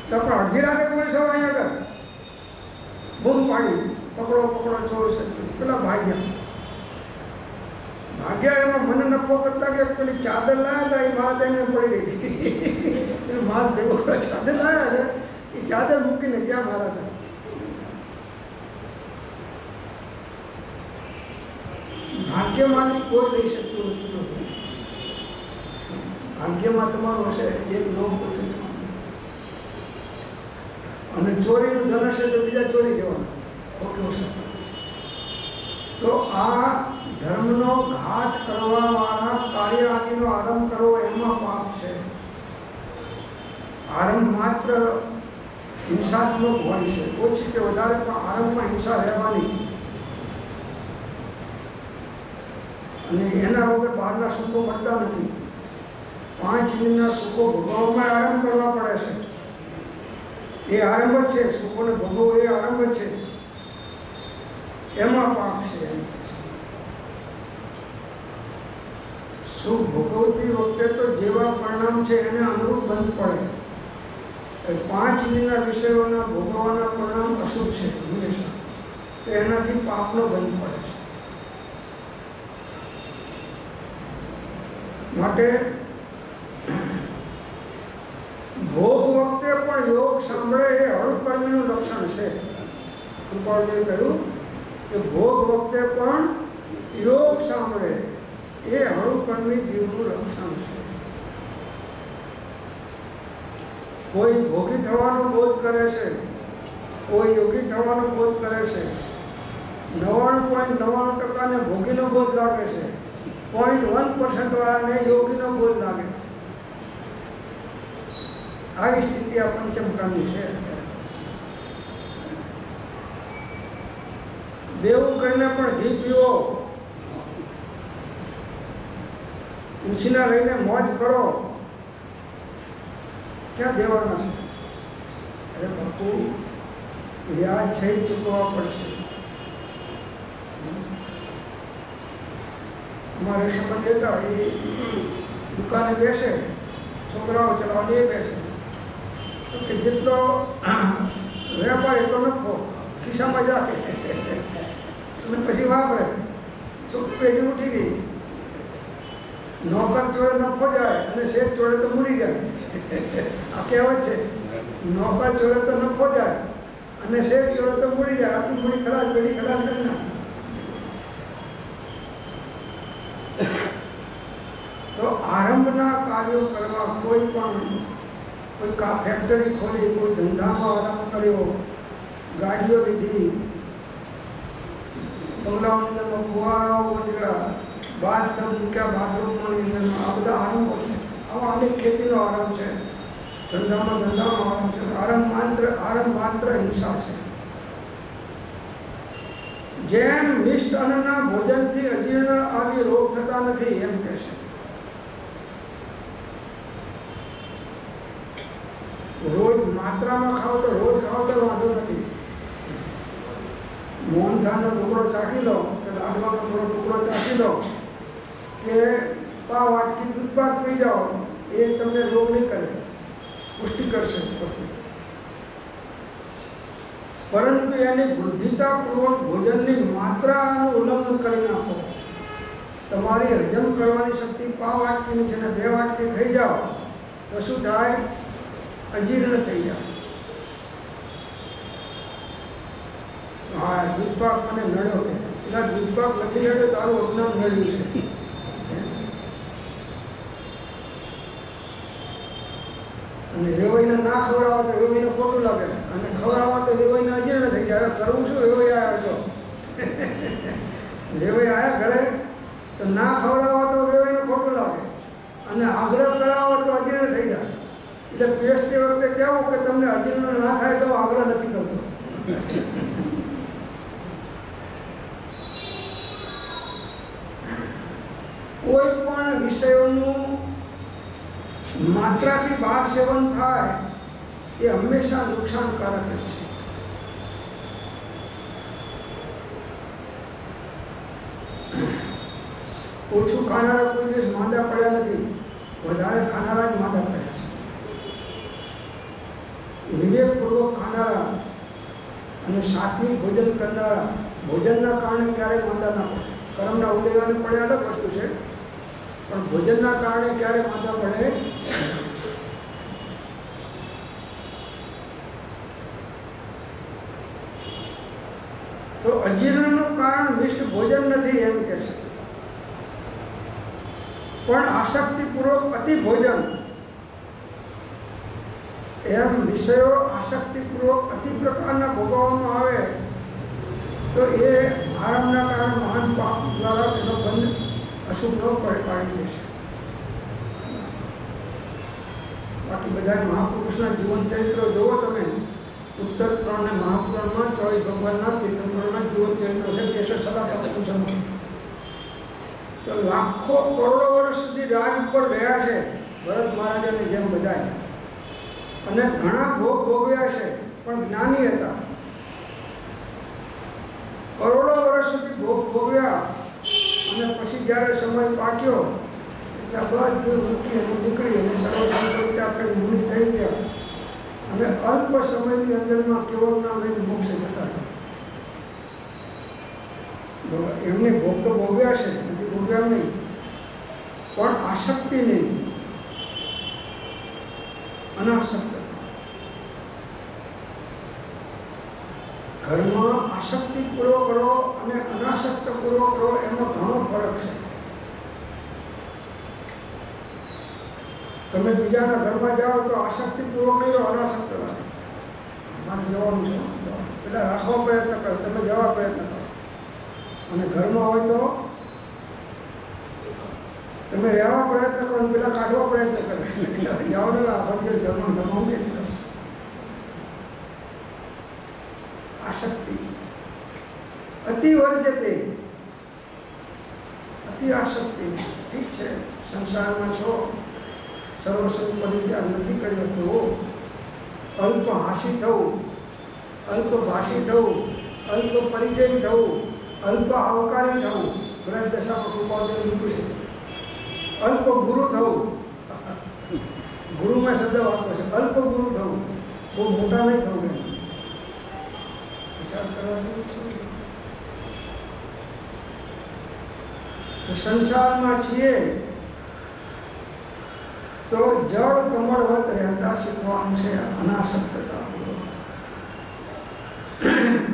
તો આપણે અડધી રાતે પોલીસ વાળો અહીંયા આગળ બૂમ પાડી, પકડો પકડો, ચોર છે. પેલા ભાગ્યા એમાં મને નફો કરતા કે પેલી ચાદર લાયા હતા, એ મારા તેને પડી ગઈ. એનો માલ ભેગો ચાદર લાયા છે, એ ચાદર મૂકીને ક્યાં મારા હતા. ભાગ્યમાંથી કોઈ લઈ શકતું નથી. ભાગ્યમાં તમારું હશે એક નો પૂછે, અને ચોરીનું ધન હશે તો બીજા ચોરી જવાનું ખોટું હશે. તો આ ધર્મનો ઘાત કરવા વાળા કાર્ય આદિનો આરંભ કરવો એમાં પાપ છે. આરંભ માત્ર હિંસાત્મક હોય છે, ઓછી કે વધારે, પણ આરંભમાં હિંસા રહેવાની. અને એના વગર બહારના સુખો મળતા નથી. 5 દિનના સુખો ભોગવવામાં આરંભ કરવા પડે છે. એ આરંભ જ છે, સુખોને ભોગવવું એ આરંભ જ છે, એમાં પાપ છે. સુખ ભોગવતી વખતે તો જેવા પરિણામ છે એને અનુરૂપ બંધ પડે. 5 દિનના વિષયોના ભોગવવાના પરિણામ અશુભ છે હંમેશા, તો એનાથી પાપનો બંધ પડે છે. માટે ભોગ વખતે પણ યોગ સાંભળે એ હળકર્મીનું લક્ષણ છે. કૃપાળજીએ કહ્યું કે ભોગ વખતે પણ યોગ સાંભળે એ હળુકણની જીવનું રક્ષણ છે. કોઈ ભોગી થવાનો બોધ કરે છે, કોઈ યોગી થવાનો બોધ કરે છે. 99.99% ભોગીનો બોધ લાગે છે, 0.1% વાળાને યોગીનો બોધ લાગે છે. આવી સ્થિતિ આ પંચમકાની છે. દેવું કરીને પણ ઘી પીવો, ઉછીના લઈને મોજ કરો, ક્યાં દેવાના છે? અરે બાપુ, વ્યાજ સહિત ચૂકવવા પડશે. અમારે સંબંધ લેતા હોય એ દુકાને બેસે, છોકરાઓ ચલાવવા એ બેસે તો કે જેટલો વેપાર એટલો નફો ખિસ્સામાં જ રાખે અને પછી વાપરે. પેઢી ઉઠી ગઈ. નોકર ચોરે નફો જાય અને શેઠ ચોરે તો મૂડી જાય. આ કહેવત છે, નોકર ચોરે તો નફો જાય અને શેઠ ચોરે તો મૂડી જાય. આખી મૂડી ખલાસ, પેઢી ખલાસ કરી નાખે. તો આરંભના કાર્યો કરવા, કોઈ ફેક્ટરી ખોલી, કોઈ ધંધામાં આરંભ કર્યો, ગાડીઓ લીધી, બંગલાઓની અંદરમાં ફુવારાઓ બંધ્યા, બાથટબ મૂક્યા, બાથરૂમની અંદરમાં, આ બધા આરંભો છે. આવા અનેક ખેતીનો આરંભ છે, ધંધાનો આરંભ છે. આરંભ માત્ર હિંસા છે. જેમ મિષ્ટ અન્નના ભોજનથી અજીર્ણ આવી રોગ થતા નથી એમ કહે છે. રોજ માત્રામાં ખાઓ તો રોજ ખાઓ તો વાંધો નથી. મોહનથાળનો ટુકડો ચાખી લો કે લાડવાનો થોડો ટુકડો ચાખી લો કે પાવ વાટકી દૂધપાક પી જાઓ, એ તમને રોગ નહીં કરે, પુષ્ટિ કરશે. પરંતુ એની વૃદ્ધિતાપૂર્વક ભોજનની માત્રાનું ઉલ્લંઘન કરી નાખો. તમારી હજમ કરવાની શક્તિ પાવ વાટકીની છે ને 2 વાટકી ખાઈ જાઓ તો શું થાય? અજીર્ણ થઈ જાય. હા, દૂધપાક મને નડ્યો કે એટલે દૂધપાક નથી નડ્યો, તારું અજ્ઞાન નડ્યું છે. અને વેવાઈને ના ખવડાવો તો વેવાઈને ખોટું લાગે, અને ખવડાવો તો વેવાઈને અજીર્ણ થઈ જાય. કરવું શું? વેવાઈ આવ્યો તો વેવાઈ આવ્યા ઘરે તો ના ખવડાવો તો વેવાઈને ખોટું લાગે, અને આગ્રહ કરાવો તો અજીર્ણ થઈ જાય. એટલે પીએસટી વખતે કહેવું કે તમને અજીર્ણ ના થાય તો આગ્રહ નથી કરતો. કોઈ પણ વિષયોનું માત્રાથી બહાર સેવન થાય એ હંમેશા નુકસાનકારક જ છે. ઓછું ખાનારા કોઈ દિવસ માંદા પડ્યા નથી, વધારે ખાનારા જ માંદા પડ્યા છે. વિવેકપૂર્વક ખાનારા અને સાત્વિક ભોજન કરનારા ભોજનના કારણે ક્યારેય માંદા ના પડે. કર્મના ઉદયવાને પડે અલગ વસ્તુ છે, પણ ભોજનના કારણે ક્યારે માંદા પડે? તો અજીર્ણનું કારણ મિષ્ટ ભોજન નથી એમ કે છે, પણ આસક્તિપૂર્વક અતિ ભોજન. એમ વિષયો આસક્તિપૂર્વક અતિ પ્રકારના ભોગવવામાં આવે તો એ આરંભના કારણે મહાન પાપ દ્વારા એનો બંધ અશુભ પાડી દેશે. બાકી બધા મહાપુરુષના જીવન ચરિત્રો જોવો તમે. ઉત્તર પુરાણ અને મહાપુરાણમાં 24 ભગવાનના તીર્થંકરોના જીવન ચરિત્રો છે. કેશવ સદા તો લાખો કરોડો વર્ષ સુધી રાજ ઉપર રહ્યા છે ભરત મહારાજાની જેમ બધા, અને ઘણા ભોગ ભોગવ્યા છે, પણ જ્ઞાની હતા. કરોડો વર્ષ સુધી ભોગ ભોગવ્યા અને પછી જ્યારે સમય પાક્યો એટલે બધું મૂકી અને નીકળી અને સર્વસંકલ્પ આપણે મુનિ થઈ ગયા અને અલ્પ સમયની અંદરમાં કેવળના વેદ મોક્ષે જતા હતા. એમને ભોગ તો ભોગવ્યા છે, નથી ભોગવ્યા નહીં, પણ આસક્તિ નહીં, અનાસક્ત. ઘરમાં આસક્તિ પૂરો કરો અને તમે બીજાના ઘરમાં જાઓ તો આસક્તિપૂર્વક નહીં રહો, અનાસક્ત રહો. મારે જવાનું છે એટલે રાખવા પ્રયત્ન કરો, તમે જવા પ્રયત્ન કરો. અને ઘરમાં હોય તો તમે રહેવા પ્રયત્ન કરો, પેલા કાઢવા પ્રયત્ન કરો. જાઓ ને આપણે ઘરમાં જમાવું કે આસક્તિ અતિ વર્જતે, અતિ આસક્તિ. ઠીક છે, સંસારમાં છો, સર્વસ્વ પરિત્યાગ નથી કર્યો તો અલ્પ હાસી થવું, અલ્પ ભાષી થવું, અલ્પ પરિચય થવું, અલ્પ આવકારી થવું. ગ્રહ દશામાં કૃપાદેવ લીધું છે. અલ્પ ગુરુ થવું, ગુરુમાં શબ્દ વાપરો છે, અલ્પ ગુરુ થવું, બહુ મોટા નહીં થવું. વિચાર કરવાનું છે. તો સંસારમાં છીએ તો જળ કમળવત રહેતા શીખવાનું છે. અનાસક્તતા.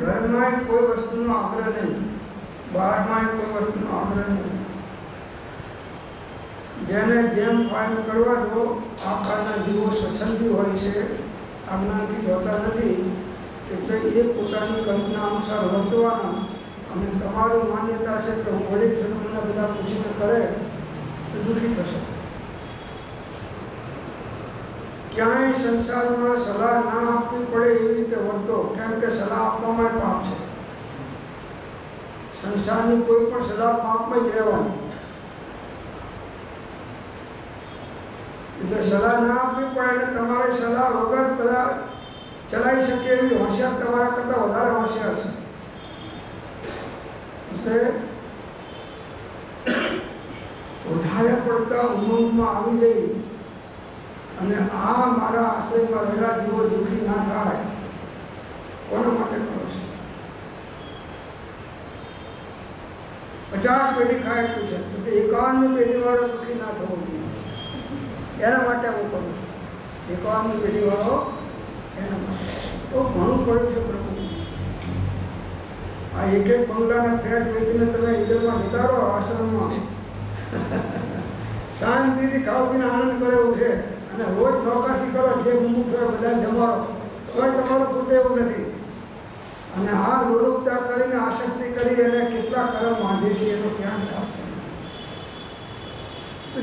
ઘરમાં કોઈ વસ્તુનો આગ્રહ નહીં, બહારમાં કોઈ વસ્તુનો આગ્રહ નહીં. જેને જેમ ફાઇન કરવા દો, આકારના જીવો સ્વચ્છંદી હોય છે, આજ્ઞાથી હોતા નથી. એટલે એ પોતાની કલ્પના અનુસાર વર્તવાના. અને તમારું માન્યતા છે કે હું વડીલ જન્મના બધા પૂછીને કરે તો દુઃખી થશો. ક્યાંય સંસારમાં સલાહ ના આપવી પડે એવી રીતે વર્તો, કેમ કે સલાહ આપવામાં પાપ છે. સંસારની કોઈ પણ સલાહ પાપમાં જ રહેવાની. એટલે સલાહ ના આપવી પડે અને તમારે સલાહ વગર બધા ચલાવી શકે એવી હોશિયાર તમારા કરતાં વધારે હોશિયાર છે. વધારે પડતા ઉમંગમાં આવી જઈ અને આ મારા આશ્રયમાં રહેલા જીવો દુઃખી ના થાય, કોના માટે કરો છો? 50 પેઢી ખાય એટલું છે તો 51મી પેઢી વાળો દુઃખી ના થવો જોઈએ. એના માટે હું કરું છું. 51મી પેઢી વાળો એના માટે તો ઘણું પડ્યું છે પ્રભુ. આ એક એક બંગલાના ફ્લેટ વેચીને તમે ઈડરમાં જતા રહો આશ્રમમાં, શાંતિથી ખાવ પીને આનંદ કરે એવું છે. અને રોજ નોકરી કરો, જે મુમુખ હોય બધા જમાડો, તોય તમારો ખૂટે એવું નથી. અને આ લોલુપતા કરીને આસક્તિ કરી અને કેટલા કર્મ બાંધે છે એનો ક્યાં ખ્યાલ છે?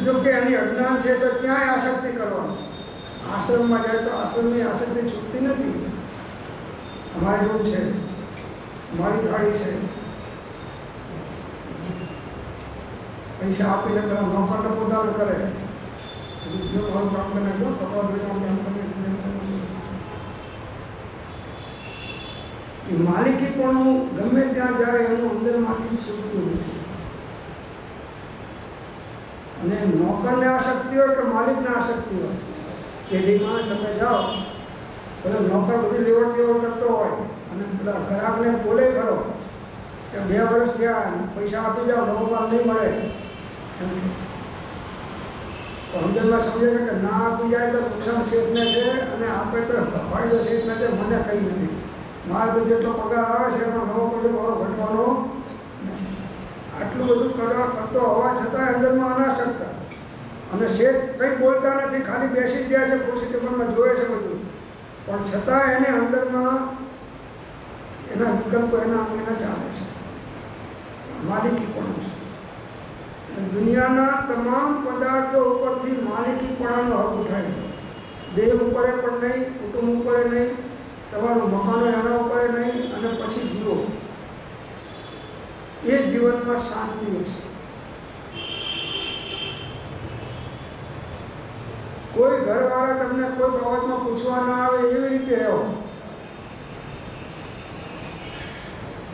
જો કે એની અજ્ઞાન છે તો ક્યાંય આસક્તિ કરવાની. આશ્રમમાં જાય તો આશ્રમની આસક્તિ છૂટતી નથી. અમારે એવું છે, મારી ગાડી છે, પૈસા આપીને પેલા નોકરને પોતાને કરે, મારું કામ કરીને જો માલિકી પણ ગમે ત્યાં જાય એનું અંદરમાંથી છૂટતું નથી. અને નોકરને આસક્તિ હોય કે માલિકને આસક્તિ હોય, પેઢીમાં તમે જાઓ પેલો નોકર બધી લેવડ દેવડ કરતો હોય અને પેલા ગ્રાહકને બોલે ખરો કે 2 વર્ષ થયા, પૈસા આપી જાઓ, નવો કામ નહીં મળે. તો અંદરમાં સમજે છે કે ના આપી જાય તો નુકસાન શેઠને છે અને આપે તો ફાયદો શેઠને છે, મને કંઈ નથી. મારે તો જેટલો પગાર આવે છે એમાં નવો કોઈ ભાવ ઘટવાનો. આટલું બધું કરવા કરતો હોવા છતાં અંદરમાં અનાસક્તા. અને શેઠ કંઈ બોલતા નથી, ખાલી બેસી ગયા છે, ખુરશી ટેબલમાં જોવે છે બધું, પણ છતાં એને અંદરમાં એના વિકલ્પો એના અંગેના ચાલે છે. માલિકી પણ છે. દુનિયાના તમામ પદાર્થો ઉપરથી માલિકીપણાનો હક ઉઠાય છે. દેહ ઉપર પણ નહીં, કુટુંબ ઉપર નહીં, તમારું મકાનો એના ઉપર નહીં, અને પછી જીવો. એ જીવનમાં શાંતિ હશે. કોઈ ઘરવાળા તમને કોઈ બાબતમાં પૂછવા ના આવે એવી રીતે રહો.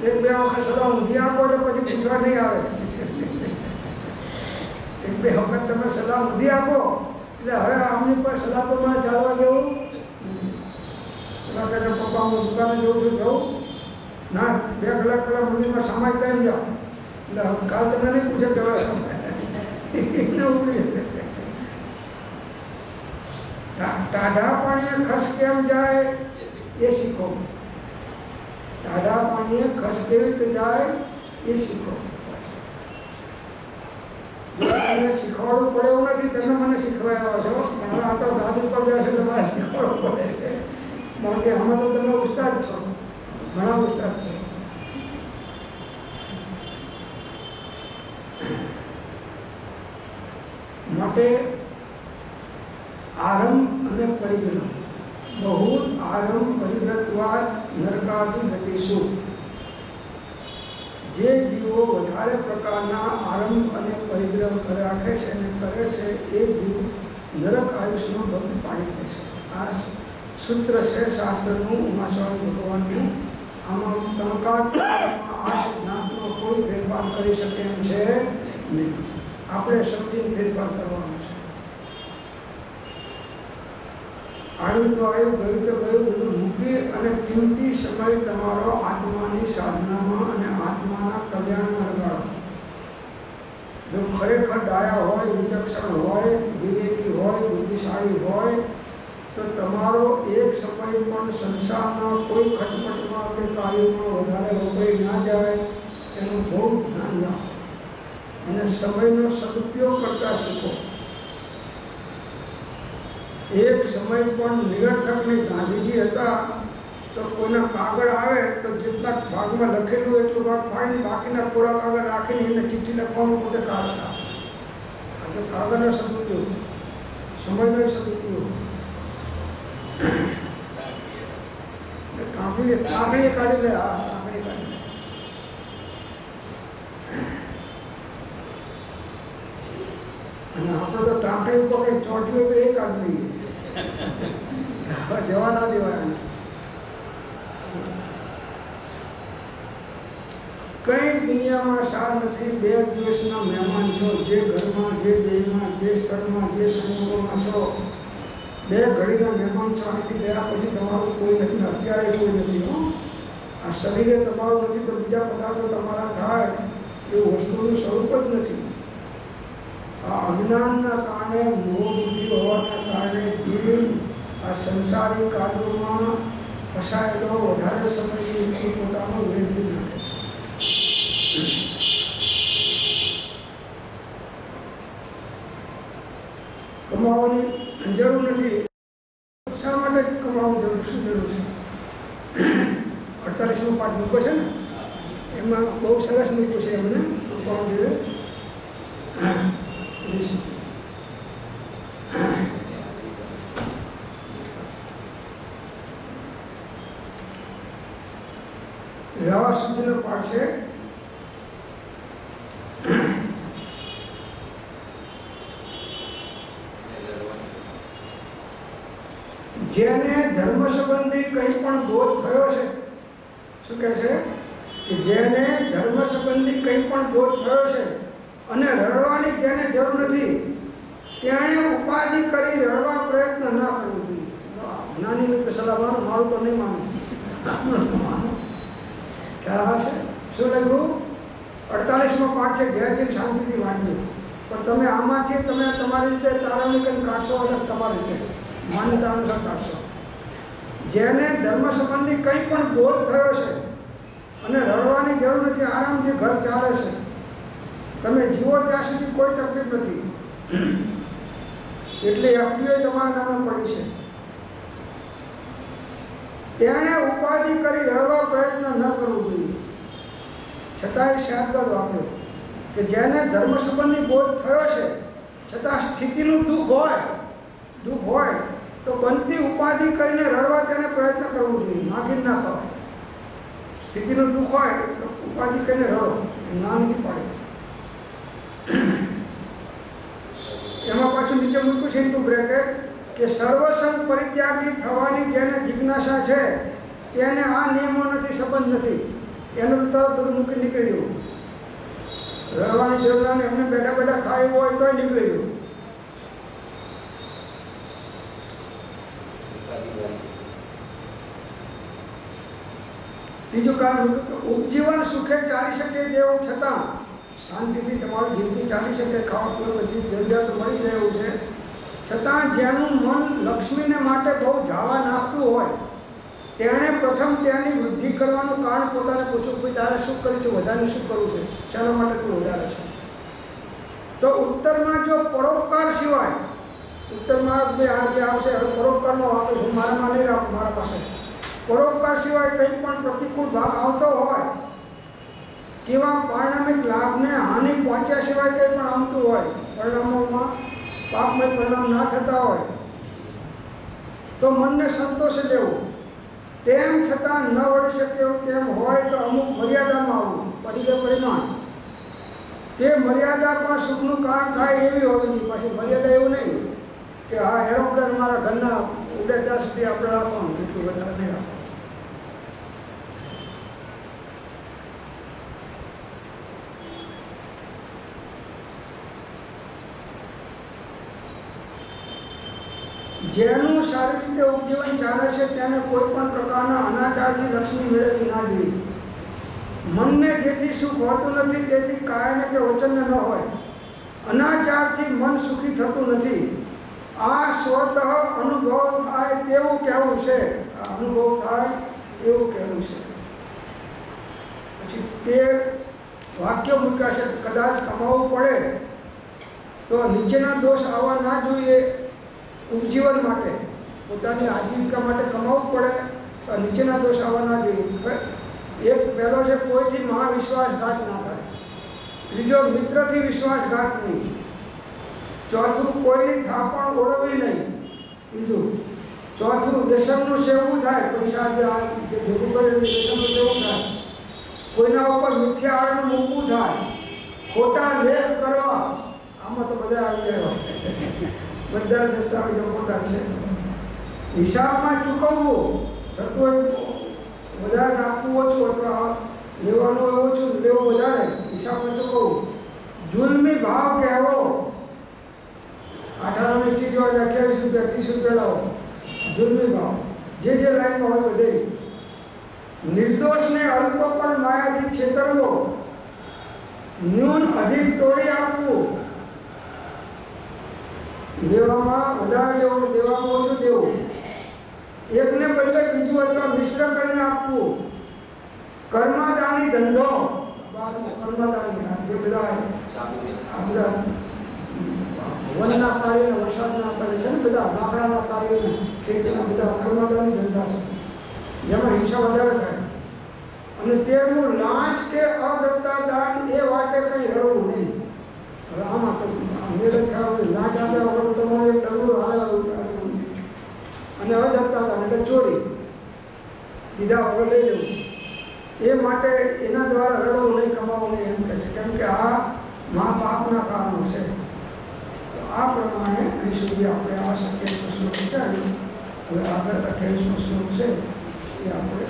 1-2 વખત સલાહ ઊંધી આપો તો પછી પૂછવા નહીં આવે. 1-2 વખત તમે સલાહ ઊંધી આપો એટલે હવે આમની પર સલાહ પર મને ચાલવા જેવું. સલાહ કરે પપ્પા હું દુકાને જવું છું, જવું ના 2 કલાક પહેલાં મંદિરમાં સામાય કરી જાઓ એટલે કાલ તમને નહીં પૂછે કેવા સમય. ટાઢા પાણીએ ખસ કેમ જાય એ શીખો. ટાઢા પાણીએ ખસ કેવી રીતે જાય એ શીખો. તમને શીખવાડવું પડે એવું નથી, તમે મને શીખવાડ્યા છો, પણ હવે આ તો ગાદી પર જશે તમારે શીખવાડવું પડે છે. બાકી આમાં તો તમે ઉસ્તાદ છો, ઘણા ઉસ્તાદ છો. માટે આરંભ અને પરિગ્રહ, બહુ આરંભ પરિગ્રહત્વાદ નરકાધિગતિષુ. જે જીવો વધારે પ્રકારના આરંભ અને પરિગ્રહ રાખે છે અને કરે છે એ જીવ નરક આયુષ્યનો ભોગ પાડી દે છે. આ સૂત્ર છે શાસ્ત્રનું, ઉમાસ્વામી ભગવાનનું. આમાં તણકાત્મકમાં આ સિદ્ધાંતનો કોઈ ફેરફાર કરી શકે એમ છે નહીં. આપણે સમજીને ફેરફાર કરવાનો છે. આવ્યું તો આવ્યું, ગયું તો ગયું, બધું મૂકી અને કિંમતી સમય તમારો આત્માની સાધનામાં અને આત્માના કલ્યાણમાં લગાડો. જો ખરેખર ડાયા હોય, વિચક્ષણ હોય, વિવેકી હોય, બુદ્ધિશાળી હોય, તો તમારો એક સમય પણ સંસારના કોઈ ખટપટમાં કે કાર્યમાં વધારે વપરાઈ ના જાય એનું બહુ ધ્યાન રાખો અને સમયનો સદુપયોગ કરતા શીખો. એક સમય પણ નિરર્થકની ગાંધીજી હતા તો કોઈના કાગળ આવે તો જેટલા ભાગમાં લખેલું એટલું ભાગ પાડીને બાકીના કોરા કાગળ રાખીને એને ચિઠ્ઠી લખવાનું પોતે કાગળ હતા. એટલે કાગળનો સદુપયોગ, સમયનો સદુપયોગ. કાપડી કાઢી લે, હા કાપડી કાઢી લે. અને આપણે તો ટાંકડી ઉપર કંઈ ચોંટ્યું તો એ કાઢી લઈએ, જવા ના દેવાય. કઈ દુનિયામાં સાર નથી. બે દિવસના મહેમાન છો, જે ઘરમાં, જે દેહમાં, જે સ્થળમાં, જે સંજોગોમાં છો, બે ઘડીના મહેમાન છો. આથી ગયા પછી તમારું કોઈ નથી, અત્યારે કોઈ નથી. આ શરીરે તમારું નથી તો બીજા પદાર્થો તમારા થાય એવું વસ્તુનું સ્વરૂપ જ નથી. આ અજ્ઞાનના કારણે, મોહ બુદ્ધિ હોવાના કારણે જીવ આ સંસારી કાર્યોમાં ફસાયેલો વધારે સમયથી પોતાનો વેઠવી નાખે છે. કમાવાની જરૂર નથી. શા માટે કમાવાની જરૂર, શું જરૂર છે? 48મો પાઠ મૂક્યો છે ને, એમાં બહુ સરસ મૂક્યું છે એમને. વ્યવહાર સુધીનો પાઠ છે. જેને ધર્મ સંબંધી કંઈ પણ બોધ થયો છે, શું કહે છે કે જેને ધર્મ સંબંધી કંઈ પણ બોધ થયો છે અને રડવાની જેને જરૂર નથી, તેણે ઉપાધિ કરી રડવા પ્રયત્ન ના કરવો જોઈએ. જ્ઞાની રીતે સલાહ માનો, મારું તો નહીં માનું. ખ્યાલ આવે છે? શું લખ્યું? 48મો પાઠ છે, ઘેર શાંતિથી વાંચજો. પણ તમે આમાંથી તમે તમારી રીતે તારવણી કરી કાઢશો અને તમારી રીતે માન્યતા અનુસાર કાઢશો. જેને ધર્મ સંબંધી કંઈ પણ બોધ થયો છે અને રડવાની જરૂર નથી, આરામથી ઘર ચાલે છે, તમે જીવો ત્યાં સુધી કોઈ તકલીફ નથી. એટલી એફડીઓ તમારા નામે પડી છે. તેણે ઉપાધિ કરી રડવા પ્રયત્ન ન કરવો જોઈએ. છતાંય શાદબાદ વાપર્યો કે જેને ધર્મ સંબંધી બોધ થયો છે છતાં સ્થિતિનું દુઃખ હોય તો બનતી ઉપાધિ કરીને રડવા તેને પ્રયત્ન કરવો જોઈએ. માગી ના ખવાય. સ્થિતિનું દુઃખ હોય તો ઉપાધિ કરીને રડો, ના નથી પાડે. એમાં પાછું નીચે મૂક્યું છે ઇન્ટુ બ્રેકેટ કે સર્વસંગ પરિત્યાગી થવાની જેને જિજ્ઞાસા છે તેને આ નિયમો નથી, સંબંધ નથી. એનું તો બધું મૂકી નીકળી ગયું. રડવાની જરૂર નહીં, એમને બેઠા બેઠા ખાયું હોય તોય નીકળી ગયું. ત્રીજું કારણ ઉપજીવન સુખે ચાલી શકે તેવું છતાં શાંતિથી તમારી જિંદગી ચાલી શકે, ખાવા પીવા બધી જરૂરિયાતો મળી જાય એવું છે, છતાં જેનું મન લક્ષ્મીને માટે બહુ જાવા નાખતું હોય તેણે પ્રથમ તેની વૃદ્ધિ કરવાનું કારણ પોતાને પૂછવું કે તારે શું કર્યું છે, વધારે શું કરવું છે, શાના માટે તું વધારે છે. તો ઉત્તરમાં જો પરોપકાર સિવાય, ઉત્તરમાં જે આવશે હવે પરોપકારનો આપે છું, મારામાં નહીં રાખું, મારા પાસે પરોપકાર સિવાય કંઈ પણ પ્રતિકૂળ ભાગ આવતો હોય, કેવા પારિણામિક લાભને હાનિ પહોંચ્યા સિવાય કંઈ પણ આવતું હોય, પરિણામોમાં પાપમય પરિણામ ના થતા હોય, તો મનને સંતોષ લેવું. તેમ છતાં ન વળી શકે એવું તેમ હોય તો અમુક મર્યાદામાં આવવું, પરિજ્ઞ પરિમાણ. તે મર્યાદા પણ સુખનું કારણ થાય એવી હોવી જોઈએ. પાછી મર્યાદા એવું નહીં કે આ એરોપ્લેન મારા ઘરના ઉડે ત્યાં સુધી આપણે રાખવાનું, એટલું વધારે નહીં રાખવાનું. જેનું સારી રીતે ઉપજીવન ચાલે છે તેને કોઈ પણ પ્રકારના અનાચારથી લક્ષ્મી મેળવવી ના જોઈએ. મનને જેથી સુખ હોતું નથી તેથી કાયને કે વચનને ન હોય. અનાચારથી મન સુખી થતું નથી. આ સ્વતઃ અનુભવ થાય તેવું કહેવું છે. અનુભવ થાય એવું કહેવું છે. પછી તે વાક્ય મૂક્યા છે, કદાચ કમાવવું પડે તો નીચેના દોષ આવવા ના જોઈએ. ઉપજીવન માટે, પોતાની આજીવિકા માટે કમાવવું પડે તો નીચેના દોષ આવવા ના જોઈએ. એક પહેલો છે કોઈથી મહાવિશ્વાસઘાત ના થાય. ત્રીજો મિત્રથી વિશ્વાસઘાત નહીં. ચોથું કોઈની થાપણ ઓળવવી નહીં. ત્રીજું ચોથું વ્યસનનું સેવવું થાય. પૈસા જે ભેગું કરે વ્યસનનું સેવવું થાય. કોઈના ઉપર મિથ્યા આરોપ મૂકવું થાય. ખોટા લેખ કરવા, આમાં તો બધા આવી ગયા, બધા દસ્તાવેજો ખોટા છે. હિસાબમાં ચૂકવવું, થતું હોય વધારે આપવું ઓછું અથવા લેવાનું ઓછું, લેવું વધારે, હિસાબમાં ચૂકવવું. જુલ્મી ભાવ કહેવો, 18ની ચીજ હોય 28 રૂપિયા 30 રૂપિયા લાવો, જુલ્મી ભાવ. જે લાઈનમાં હોય બધે. નિર્દોષને અલ્પ પણ માયાથી છેતરવો, ન્યૂન અધિક તોડી આપવું. દેવામાં વધારે લેવું, દેવામાં ઓછું દેવું. એકને બદલે બીજું અથવા મિશ્ર કરીને આપવું. કર્મદાની ધંધો, કર્મદાની જે બધા આ બધા વનના કાર્યને વરસાદના કરે છે ને, બધા લાકડાના કાર્યોને ખેતીના બધા કર્મદાની ધંધા છે, જેમાં હિંસા વધારે થાય. અને તેનું લાંચ કે અદત્તા દાન એ વાટે કંઈ રડવું નહીં. હવે આમાં તો લાંચ આપ્યા વગર તમારે એક ડગલું હાલે અને અદત્તા દાન એટલે ચોરી, દીધા વગર લઈ લેવું. એ માટે એના દ્વારા રડવું નહીં, કમાવું નહીં, એમ કહે છે. કેમ કે આ મહાપાપના કારણો છે. આ પ્રમાણે અહીં સુધી આપણે આ 27નો શ્લોક વિચાર્યું. હવે આગળ 28નો શ્લોક છે એ આપણે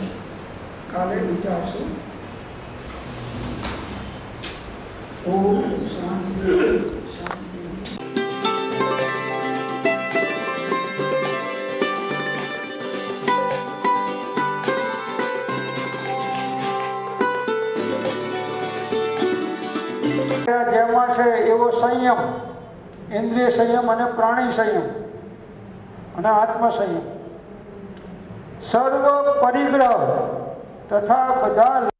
કાલે વિચારશું. ઓમ શાંતિ શાંતિ. જેમાં છે એવો સંયમ, ઇન્દ્રિય સંયમ અને પ્રાણી સંયમ અને આત્મ સંયમ, સર્વ પરિગ્રહ તથા બધા